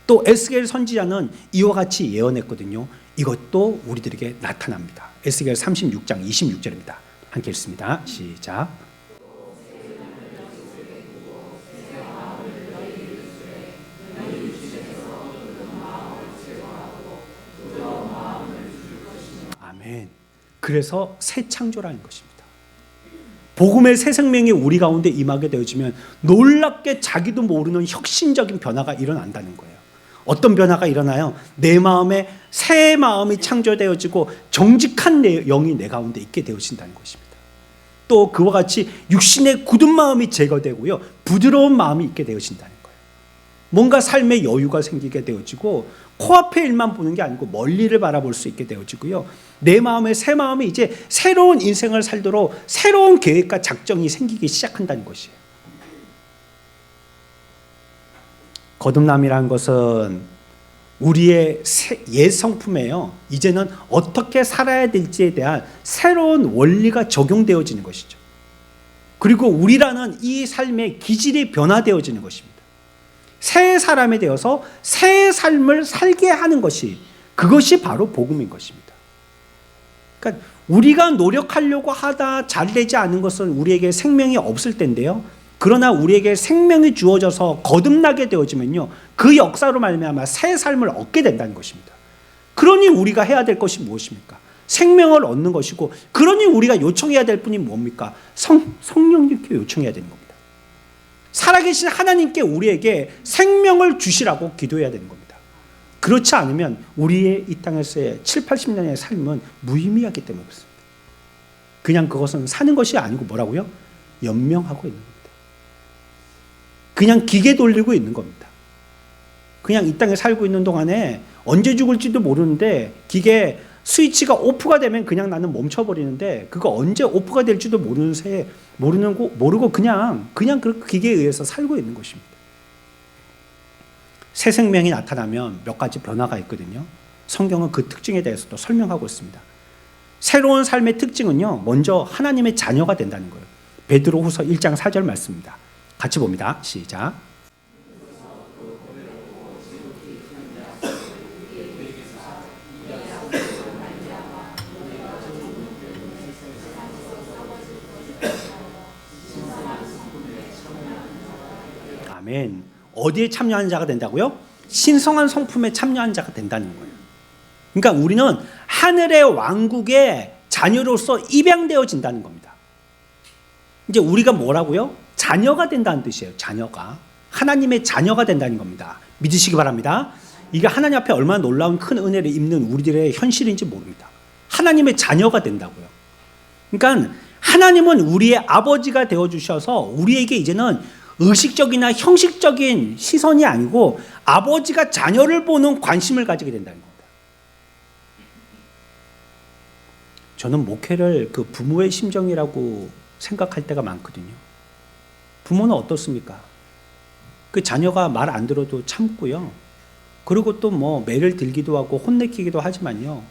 또 에스겔 선지자는 이와 같이 예언했거든요. 이것도 우리들에게 나타납니다. 에스겔 36장 26절입니다. 함께 읽습니다. 시작. 아멘. 그래서 새 창조라는 것입니다. 복음의 새 생명이 우리 가운데 임하게 되어지면 놀랍게 자기도 모르는 혁신적인 변화가 일어난다는 거예요. 어떤 변화가 일어나요? 내 마음에 새 마음이 창조되어지고 정직한 영이 내 가운데 있게 되어진다는 것입니다. 또 그와 같이 육신의 굳은 마음이 제거되고요, 부드러운 마음이 있게 되어진다는 거예요. 뭔가 삶의 여유가 생기게 되어지고 코앞의 일만 보는 게 아니고 멀리를 바라볼 수 있게 되어지고요, 내 마음에 새 마음이 이제 새로운 인생을 살도록 새로운 계획과 작정이 생기기 시작한다는 것이에요. 거듭남이라는 것은 우리의 옛 성품에요, 이제는 어떻게 살아야 될지에 대한 새로운 원리가 적용되어지는 것이죠. 그리고 우리라는 이 삶의 기질이 변화되어지는 것입니다. 새 사람이 되어서 새 삶을 살게 하는 것이, 그것이 바로 복음인 것입니다. 그러니까 우리가 노력하려고 하다 잘 되지 않은 것은 우리에게 생명이 없을 텐데요, 그러나 우리에게 생명이 주어져서 거듭나게 되어지면요, 그 역사로 말미암아 새 삶을 얻게 된다는 것입니다. 그러니 우리가 해야 될 것이 무엇입니까? 생명을 얻는 것이고, 그러니 우리가 요청해야 될 분이 뭡니까? 성령님께 요청해야 되는 겁니다. 살아계신 하나님께 우리에게 생명을 주시라고 기도해야 되는 겁니다. 그렇지 않으면 우리의 이 땅에서의 7, 80년의 삶은 무의미하기 때문에 그렇습니다. 그냥 그것은 사는 것이 아니고 뭐라고요? 연명하고 있는 겁니다. 그냥 기계 돌리고 있는 겁니다. 그냥 이 땅에 살고 있는 동안에 언제 죽을지도 모르는데 기계 스위치가 오프가 되면 그냥 나는 멈춰버리는데, 그거 언제 오프가 될지도 모르는 새에 모르고 그냥 그 기계에 의해서 살고 있는 것입니다. 새 생명이 나타나면 몇 가지 변화가 있거든요. 성경은 그 특징에 대해서도 설명하고 있습니다. 새로운 삶의 특징은요, 먼저 하나님의 자녀가 된다는 거예요. 베드로후서 1장 4절 말씀입니다. 같이 봅니다. 시작. 아멘. 어디에 참여하는 자가 된다고요? 신성한 성품에 참여하는 자가 된다는 거예요. 그러니까 우리는 하늘의 왕국의 자녀로서 입양되어진다는 겁니다. 이제 우리가 뭐라고요? 자녀가 된다는 뜻이에요. 자녀가. 하나님의 자녀가 된다는 겁니다. 믿으시기 바랍니다. 이게 하나님 앞에 얼마나 놀라운 큰 은혜를 입는 우리들의 현실인지 모릅니다. 하나님의 자녀가 된다고요. 그러니까 하나님은 우리의 아버지가 되어주셔서 우리에게 이제는 의식적이나 형식적인 시선이 아니고 아버지가 자녀를 보는 관심을 가지게 된다는 겁니다. 저는 목회를 그 부모의 심정이라고 생각할 때가 많거든요. 부모는 어떻습니까? 그 자녀가 말 안 들어도 참고요. 그리고 또 뭐 매를 들기도 하고 혼내키기도 하지만요.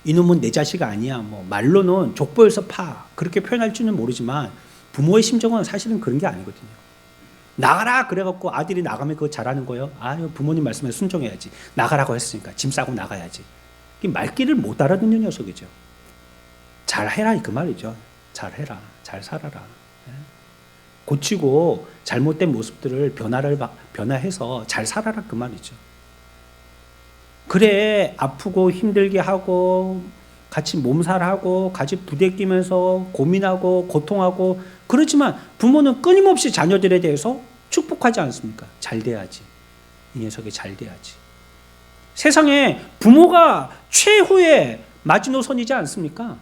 이놈은 내 자식 아니야. 뭐 말로는 족보에서 파. 그렇게 표현할 줄은 모르지만 부모의 심정은 사실은 그런 게 아니거든요. 나가라 그래갖고 아들이 나가면 그거 잘하는 거예요. 아유, 부모님 말씀에 순종해야지. 나가라고 했으니까 짐 싸고 나가야지. 말귀를 못 알아듣는 녀석이죠. 잘해라 그 말이죠. 잘해라. 잘 살아라. 고치고 잘못된 모습들을 변화해서 잘 살아라 그 말이죠. 그래 아프고 힘들게 하고 같이 몸살하고 같이 부대끼면서 고민하고 고통하고 그렇지만 부모는 끊임없이 자녀들에 대해서 축복하지 않습니까? 잘 돼야지. 이 녀석이 잘 돼야지. 세상에 부모가 최후의 마지노선이지 않습니까?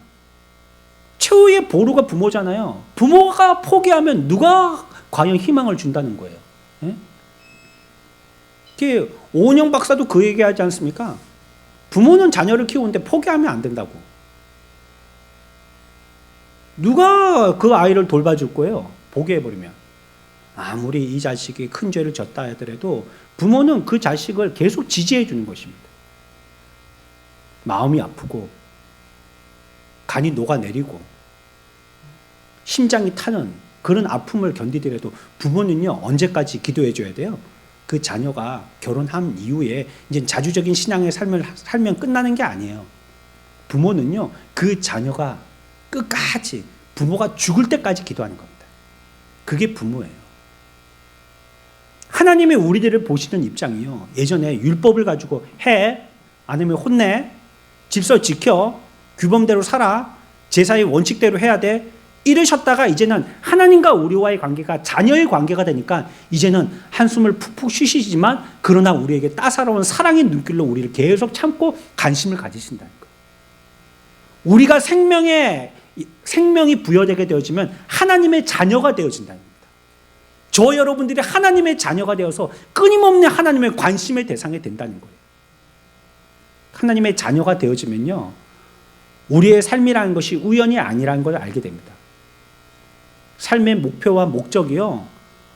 최후의 보루가 부모잖아요. 부모가 포기하면 누가 과연 희망을 준다는 거예요. 예? 오은영 박사도 그 얘기하지 않습니까? 부모는 자녀를 키우는데 포기하면 안 된다고. 누가 그 아이를 돌봐줄 거예요? 포기해버리면. 아무리 이 자식이 큰 죄를 졌다 하더라도 부모는 그 자식을 계속 지지해 주는 것입니다. 마음이 아프고 간이 녹아내리고 심장이 타는 그런 아픔을 견디더라도 부모는요, 언제까지 기도해 줘야 돼요? 그 자녀가 결혼한 이후에 이제 자주적인 신앙의 삶을 살면 끝나는 게 아니에요. 부모는요, 그 자녀가 끝까지 부모가 죽을 때까지 기도하는 겁니다. 그게 부모예요. 하나님의 우리들을 보시는 입장이요, 예전에 율법을 가지고 해, 아니면 혼내, 질서 지켜, 규범대로 살아, 제사의 원칙대로 해야 돼, 이러셨다가 이제는 하나님과 우리와의 관계가 자녀의 관계가 되니까 이제는 한숨을 푹푹 쉬시지만 그러나 우리에게 따사로운 사랑의 눈길로 우리를 계속 참고 관심을 가지신다는 거예요. 우리가 생명이 부여되게 되어지면 하나님의 자녀가 되어진다는 겁니다. 저 여러분들이 하나님의 자녀가 되어서 끊임없는 하나님의 관심의 대상이 된다는 거예요. 하나님의 자녀가 되어지면요, 우리의 삶이라는 것이 우연이 아니라는 걸 알게 됩니다. 삶의 목표와 목적이요,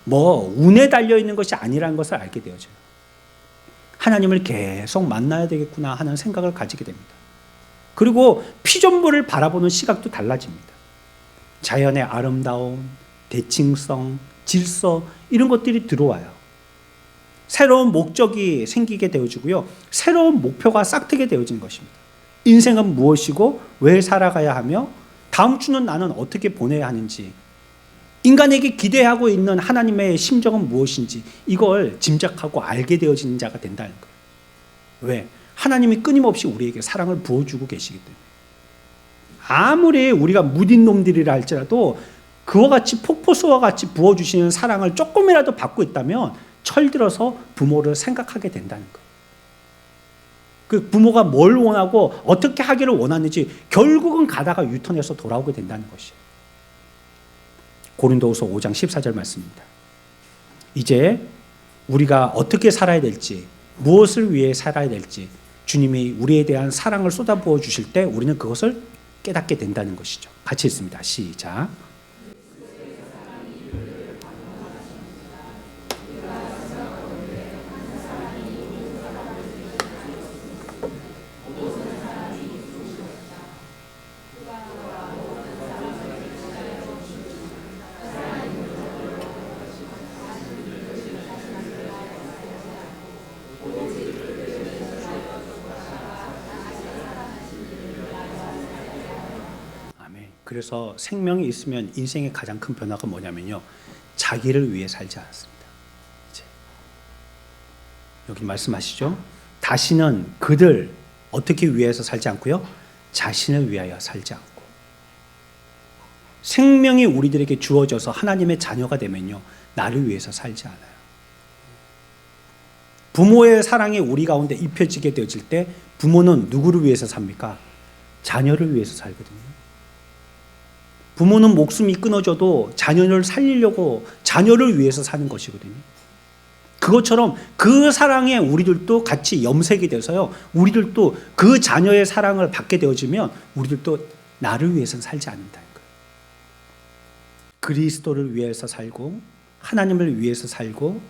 뭐 운에 달려있는 것이 아니라는 것을 알게 되어져요. 하나님을 계속 만나야 되겠구나 하는 생각을 가지게 됩니다. 그리고 피조물을 바라보는 시각도 달라집니다. 자연의 아름다움, 대칭성, 질서 이런 것들이 들어와요. 새로운 목적이 생기게 되어지고요, 새로운 목표가 싹트게 되어진 것입니다. 인생은 무엇이고 왜 살아가야 하며 다음 주는 나는 어떻게 보내야 하는지, 인간에게 기대하고 있는 하나님의 심정은 무엇인지 이걸 짐작하고 알게 되어지는 자가 된다는 거예요. 왜? 하나님이 끊임없이 우리에게 사랑을 부어주고 계시기 때문에. 아무리 우리가 무딘 놈들이라 할지라도 그와 같이 폭포수와 같이 부어주시는 사랑을 조금이라도 받고 있다면 철들어서 부모를 생각하게 된다는 거예요. 그 부모가 뭘 원하고 어떻게 하기를 원하는지 결국은 가다가 유턴해서 돌아오게 된다는 것이에요. 고린도후서 5장 14절 말씀입니다. 이제 우리가 어떻게 살아야 될지, 무엇을 위해 살아야 될지 주님이 우리에 대한 사랑을 쏟아부어 주실 때 우리는 그것을 깨닫게 된다는 것이죠. 같이 읽습니다. 시작. 그래서 생명이 있으면 인생의 가장 큰 변화가 뭐냐면요, 자기를 위해 살지 않습니다. 이제 여기 말씀하시죠. 다시는 그들 어떻게 위해서 살지 않고요, 자신을 위하여 살지 않고. 생명이 우리들에게 주어져서 하나님의 자녀가 되면요, 나를 위해서 살지 않아요. 부모의 사랑이 우리 가운데 입혀지게 되어질 때 부모는 누구를 위해서 삽니까? 자녀를 위해서 살거든요. 부모는 목숨이 끊어져도 자녀를 살리려고 자녀를 위해서 사는 것이거든요. 그것처럼 그 사랑에 우리들도 같이 염색이 돼서요, 우리들도 그 자녀의 사랑을 받게 되어지면 우리들도 나를 위해서는 살지 않는다는 거예요. 그리스도를 위해서 살고 하나님을 위해서 살고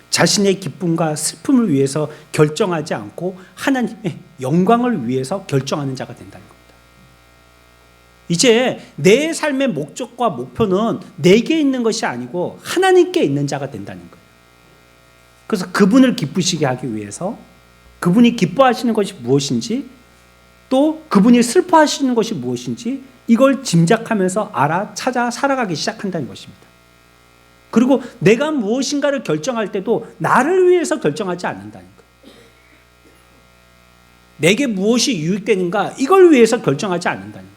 자신의 기쁨과 슬픔을 위해서 결정하지 않고 하나님의 영광을 위해서 결정하는 자가 된다는 겁니다. 이제 내 삶의 목적과 목표는 내게 있는 것이 아니고 하나님께 있는 자가 된다는 거예요. 그래서 그분을 기쁘시게 하기 위해서, 그분이 기뻐하시는 것이 무엇인지, 또 그분이 슬퍼하시는 것이 무엇인지 이걸 짐작하면서 알아 찾아 살아가기 시작한다는 것입니다. 그리고 내가 무엇인가를 결정할 때도 나를 위해서 결정하지 않는다는 거예요. 내게 무엇이 유익되는가 이걸 위해서 결정하지 않는다는 거예요.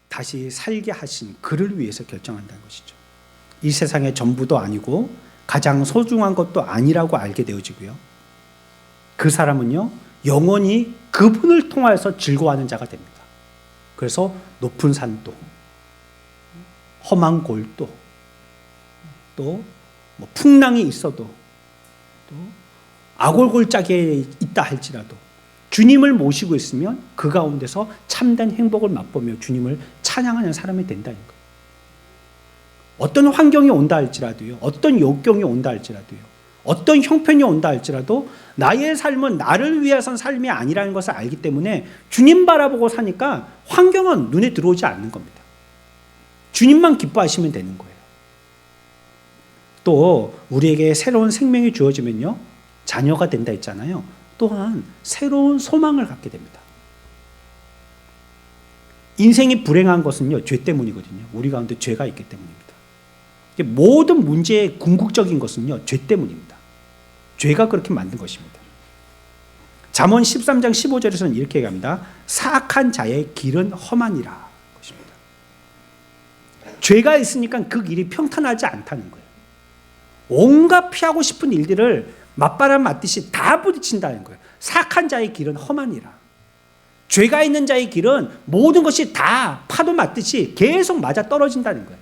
다시 살게 하신 그를 위해서 결정한다는 것이죠. 이 세상의 전부도 아니고 가장 소중한 것도 아니라고 알게 되어지고요, 그 사람은요 영원히 그분을 통하여서 즐거워하는 자가 됩니다. 그래서 높은 산도, 험한 골도, 또 뭐 풍랑이 있어도, 또 아골골짜기에 있다 할지라도 주님을 모시고 있으면 그 가운데서 참된 행복을 맛보며 주님을 찬양하는 사람이 된다는 거예요. 어떤 환경이 온다 할지라도요, 어떤 역경이 온다 할지라도요, 어떤 형편이 온다 할지라도 나의 삶은 나를 위해선 삶이 아니라는 것을 알기 때문에 주님 바라보고 사니까 환경은 눈에 들어오지 않는 겁니다. 주님만 기뻐하시면 되는 거예요. 또 우리에게 새로운 생명이 주어지면요, 자녀가 된다 했잖아요. 또한 새로운 소망을 갖게 됩니다. 인생이 불행한 것은요, 죄 때문이거든요. 우리 가운데 죄가 있기 때문입니다. 모든 문제의 궁극적인 것은요, 죄 때문입니다. 죄가 그렇게 만든 것입니다. 잠언 13장 15절에서는 이렇게 얘기합니다. 사악한 자의 길은 험하니라 것입니다. 죄가 있으니까 그 길이 평탄하지 않다는 거예요. 온갖 피하고 싶은 일들을 맞바람 맞듯이 다 부딪힌다는 거예요. 사악한 자의 길은 험하니라. 죄가 있는 자의 길은 모든 것이 다 파도 맞듯이 계속 맞아 떨어진다는 거예요.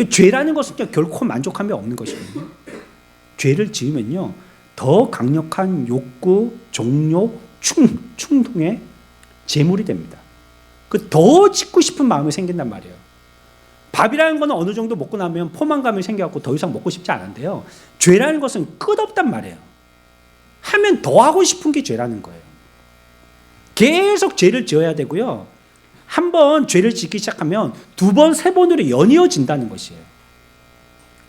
죄라는 것은 결코 만족함이 없는 것이거든요. 죄를 지으면요, 더 강력한 욕구, 종욕, 충동의 제물이 됩니다. 더 짓고 싶은 마음이 생긴단 말이에요. 밥이라는 건 어느 정도 먹고 나면 포만감이 생겨갖고 더 이상 먹고 싶지 않은데요, 죄라는 것은 끝없단 말이에요. 하면 더 하고 싶은 게 죄라는 거예요. 계속 죄를 지어야 되고요, 한 번 죄를 짓기 시작하면 두 번, 세 번으로 연이어진다는 것이에요.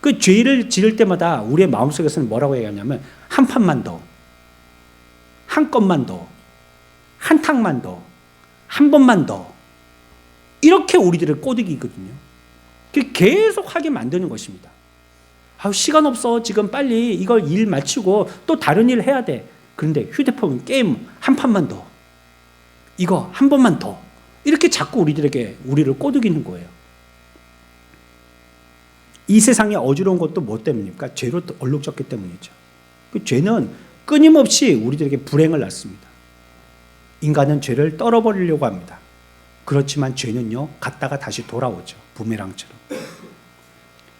그 죄를 지을 때마다 우리의 마음속에서는 뭐라고 얘기하냐면 한 판만 더, 한 건만 더, 한 탕만 더, 한 번만 더, 이렇게 우리들을 꼬드기거든요. 계속 하게 만드는 것입니다. 시간 없어, 지금 빨리 이걸 일 마치고 또 다른 일 해야 돼. 그런데 휴대폰, 게임 한 판만 더, 이거 한 번만 더. 이렇게 자꾸 우리를 꼬드기는 거예요. 이 세상에 어지러운 것도 뭐 때문입니까? 죄로 얼룩졌기 때문이죠. 그 죄는 끊임없이 우리들에게 불행을 낳습니다. 인간은 죄를 떨어버리려고 합니다. 그렇지만 죄는요, 갔다가 다시 돌아오죠. 부메랑처럼.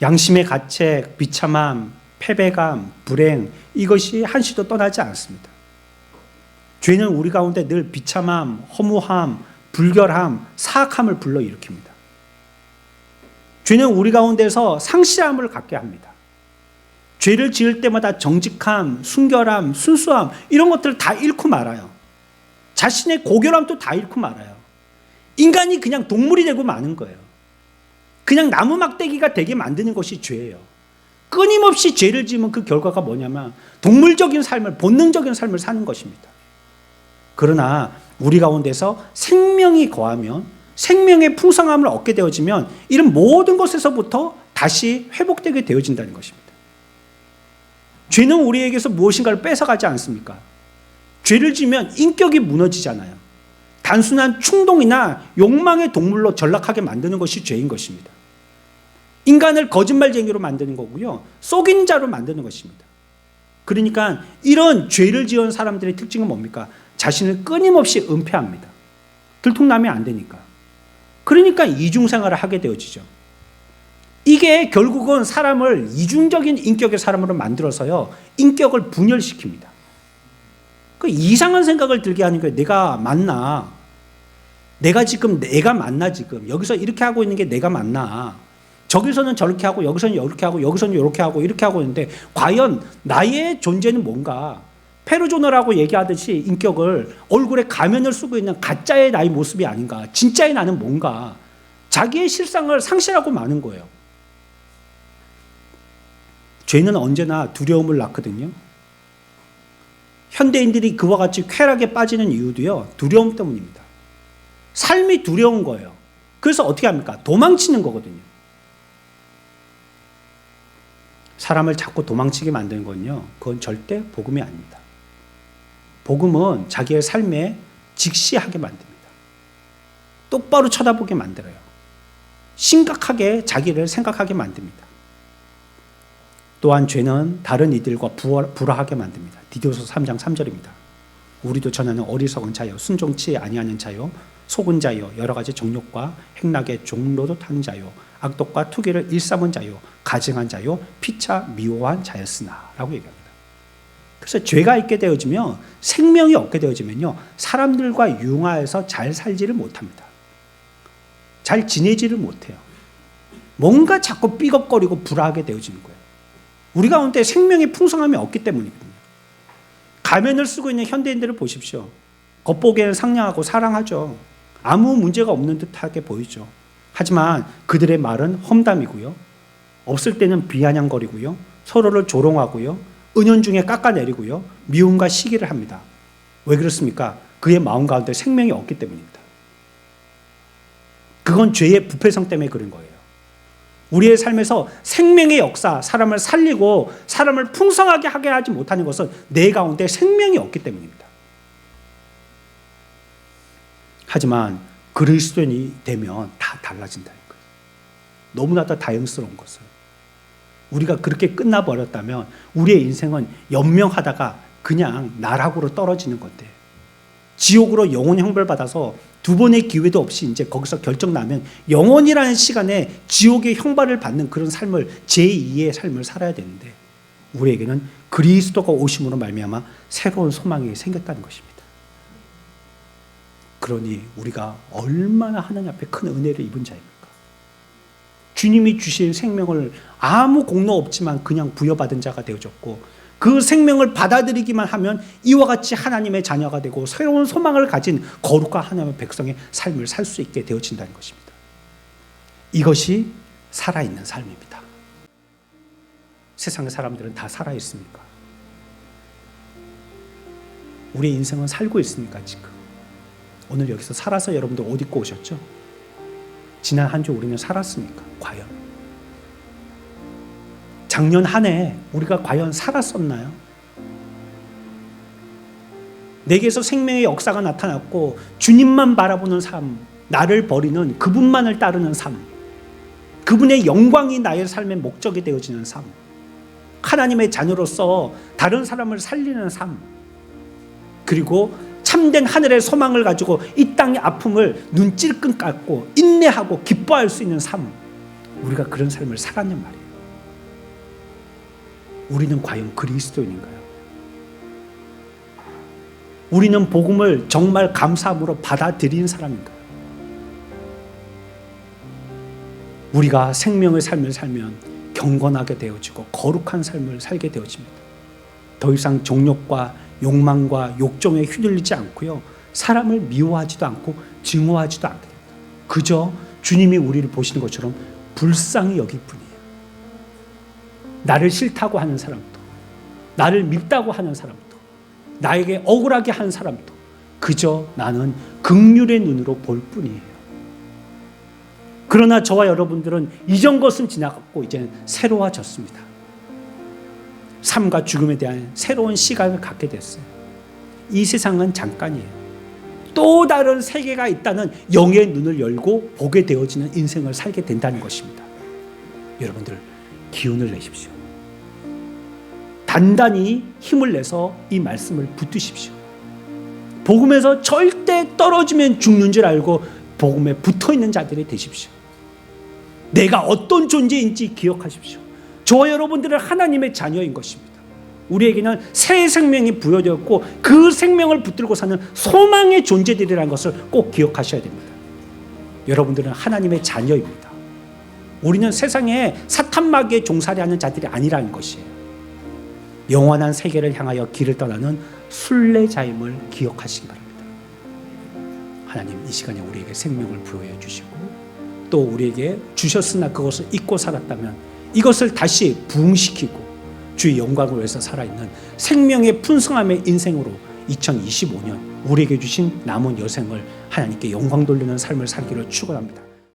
양심의 가책, 비참함, 패배감, 불행, 이것이 한시도 떠나지 않습니다. 죄는 우리 가운데 늘 비참함, 허무함, 불결함, 사악함을 불러일으킵니다. 죄는 우리 가운데서 상실함을 갖게 합니다. 죄를 지을 때마다 정직함, 순결함, 순수함 이런 것들을 다 잃고 말아요. 자신의 고결함도 다 잃고 말아요. 인간이 그냥 동물이 되고 마는 거예요. 그냥 나무 막대기가 되게 만드는 것이 죄예요. 끊임없이 죄를 지으면 그 결과가 뭐냐면 동물적인 삶을, 본능적인 삶을 사는 것입니다. 그러나 우리 가운데서 생명이 거하면, 생명의 풍성함을 얻게 되어지면 이런 모든 것에서부터 다시 회복되게 되어진다는 것입니다. 죄는 우리에게서 무엇인가를 뺏어가지 않습니까? 죄를 지으면 인격이 무너지잖아요. 단순한 충동이나 욕망의 동물로 전락하게 만드는 것이 죄인 것입니다. 인간을 거짓말쟁이로 만드는 거고요. 속인 자로 만드는 것입니다. 그러니까 이런 죄를 지은 사람들의 특징은 뭡니까? 자신을 끊임없이 은폐합니다. 들통나면 안 되니까. 그러니까 이중생활을 하게 되어지죠. 이게 결국은 사람을 이중적인 인격의 사람으로 만들어서요, 인격을 분열시킵니다. 그 이상한 생각을 들게 하는 거예요. 내가 맞나? 내가 맞나 지금? 여기서 이렇게 하고 있는 게 내가 맞나? 저기서는 저렇게 하고 여기서는 이렇게 하고 여기서는 이렇게 하고 이렇게 하고 있는데 과연 나의 존재는 뭔가? 페르조너라고 얘기하듯이 인격을 얼굴에 가면을 쓰고 있는 가짜의 나의 모습이 아닌가? 진짜의 나는 뭔가? 자기의 실상을 상실하고 마는 거예요. 죄는 언제나 두려움을 낳거든요. 현대인들이 그와 같이 쾌락에 빠지는 이유도요, 두려움 때문입니다. 삶이 두려운 거예요. 그래서 어떻게 합니까? 도망치는 거거든요. 사람을 자꾸 도망치게 만드는 건요, 그건 절대 복음이 아닙니다. 복음은 자기의 삶에 직시하게 만듭니다. 똑바로 쳐다보게 만들어요. 심각하게 자기를 생각하게 만듭니다. 또한 죄는 다른 이들과 불화하게 만듭니다. 디도서 3장 3절입니다. 우리도 전하는 어리석은 자요, 순종치 아니하는 자요, 속은 자요, 여러 가지 정욕과 행락의 종로도 타는 자요, 악독과 투기를 일삼은 자요, 가증한 자요, 피차 미워한 자였으나 라고 얘기합니다. 그래서 죄가 있게 되어지면, 생명이 없게 되어지면요, 사람들과 융화해서 잘 살지를 못합니다. 잘 지내지를 못해요. 뭔가 자꾸 삐걱거리고 불화하게 되어지는 거예요. 우리 가운데 생명의 풍성함이 없기 때문이거든요. 가면을 쓰고 있는 현대인들을 보십시오. 겉보기에는 상냥하고 사랑하죠. 아무 문제가 없는 듯하게 보이죠. 하지만 그들의 말은 험담이고요. 없을 때는 비아냥거리고요. 서로를 조롱하고요. 은연중에 깎아내리고요. 미움과 시기를 합니다. 왜 그렇습니까? 그의 마음 가운데 생명이 없기 때문입니다. 그건 죄의 부패성 때문에 그런 거예요. 우리의 삶에서 생명의 역사, 사람을 살리고 사람을 풍성하게 하게 하지 못하는 것은 내 가운데 생명이 없기 때문입니다. 하지만 그리스도인이 되면 다 달라진다는 거예요. 너무나도 다행스러운 것은 우리가 그렇게 끝나버렸다면 우리의 인생은 연명하다가 그냥 나락으로 떨어지는 건데, 지옥으로 영혼 형벌받아서 두 번의 기회도 없이 이제 거기서 결정나면 영원이라는 시간에 지옥의 형벌을 받는 그런 삶을, 제2의 삶을 살아야 되는데, 우리에게는 그리스도가 오심으로 말미암아 새로운 소망이 생겼다는 것입니다. 그러니 우리가 얼마나 하나님 앞에 큰 은혜를 입은 자입니까? 주님이 주신 생명을 아무 공로 없지만 그냥 부여받은 자가 되어졌고, 그 생명을 받아들이기만 하면 이와 같이 하나님의 자녀가 되고 새로운 소망을 가진 거룩한 하나님의 백성의 삶을 살 수 있게 되어진다는 것입니다. 이것이 살아있는 삶입니다. 세상의 사람들은 다 살아있습니까? 우리의 인생은 살고 있습니까 지금? 오늘 여기서 살아서 여러분들 옷 입고 오셨죠? 지난 한 주 우리는 살았습니까? 과연? 작년 한 해 우리가 과연 살았었나요? 내게서 생명의 역사가 나타났고 주님만 바라보는 삶, 나를 버리는 그분만을 따르는 삶, 그분의 영광이 나의 삶의 목적이 되어지는 삶, 하나님의 자녀로서 다른 사람을 살리는 삶, 그리고 참된 하늘의 소망을 가지고 이 땅의 아픔을 눈 찔끔 감고 인내하고 기뻐할 수 있는 삶, 우리가 그런 삶을 살았냔 말이에요. 우리는 과연 그리스도인인가요? 우리는 복음을 정말 감사함으로 받아들이는 사람인가요? 우리가 생명의 삶을 살면 경건하게 되어지고 거룩한 삶을 살게 되어집니다. 더 이상 정욕과 욕망과 욕정에 휘둘리지 않고요, 사람을 미워하지도 않고 증오하지도 않게 됩니다. 그저 주님이 우리를 보시는 것처럼 불쌍히 여길 뿐이에요. 나를 싫다고 하는 사람도, 나를 밉다고 하는 사람도, 나에게 억울하게 하는 사람도 그저 나는 긍휼의 눈으로 볼 뿐이에요. 그러나 저와 여러분들은 이전 것은 지나갔고 이제는 새로워졌습니다. 삶과 죽음에 대한 새로운 시각을 갖게 됐어요. 이 세상은 잠깐이에요. 또 다른 세계가 있다는 영의 눈을 열고 보게 되어지는 인생을 살게 된다는 것입니다. 여러분들 기운을 내십시오. 단단히 힘을 내서 이 말씀을 붙드십시오. 복음에서 절대 떨어지면 죽는 줄 알고 복음에 붙어있는 자들이 되십시오. 내가 어떤 존재인지 기억하십시오. 저와 여러분들은 하나님의 자녀인 것입니다. 우리에게는 새 생명이 부여되었고 그 생명을 붙들고 사는 소망의 존재들이라는 것을 꼭 기억하셔야 됩니다. 여러분들은 하나님의 자녀입니다. 우리는 세상에 사탄 마귀의 종살이 하는 자들이 아니라는 것이에요. 영원한 세계를 향하여 길을 떠나는 순례자임을 기억하시기 바랍니다. 하나님, 이 시간에 우리에게 생명을 부여해 주시고 또 우리에게 주셨으나 그것을 잊고 살았다면 이것을 다시 부흥시키고 주의 영광을 위해서 살아있는 생명의 풍성함의 인생으로 2025년 우리에게 주신 남은 여생을 하나님께 영광 돌리는 삶을 살기를 축원합니다.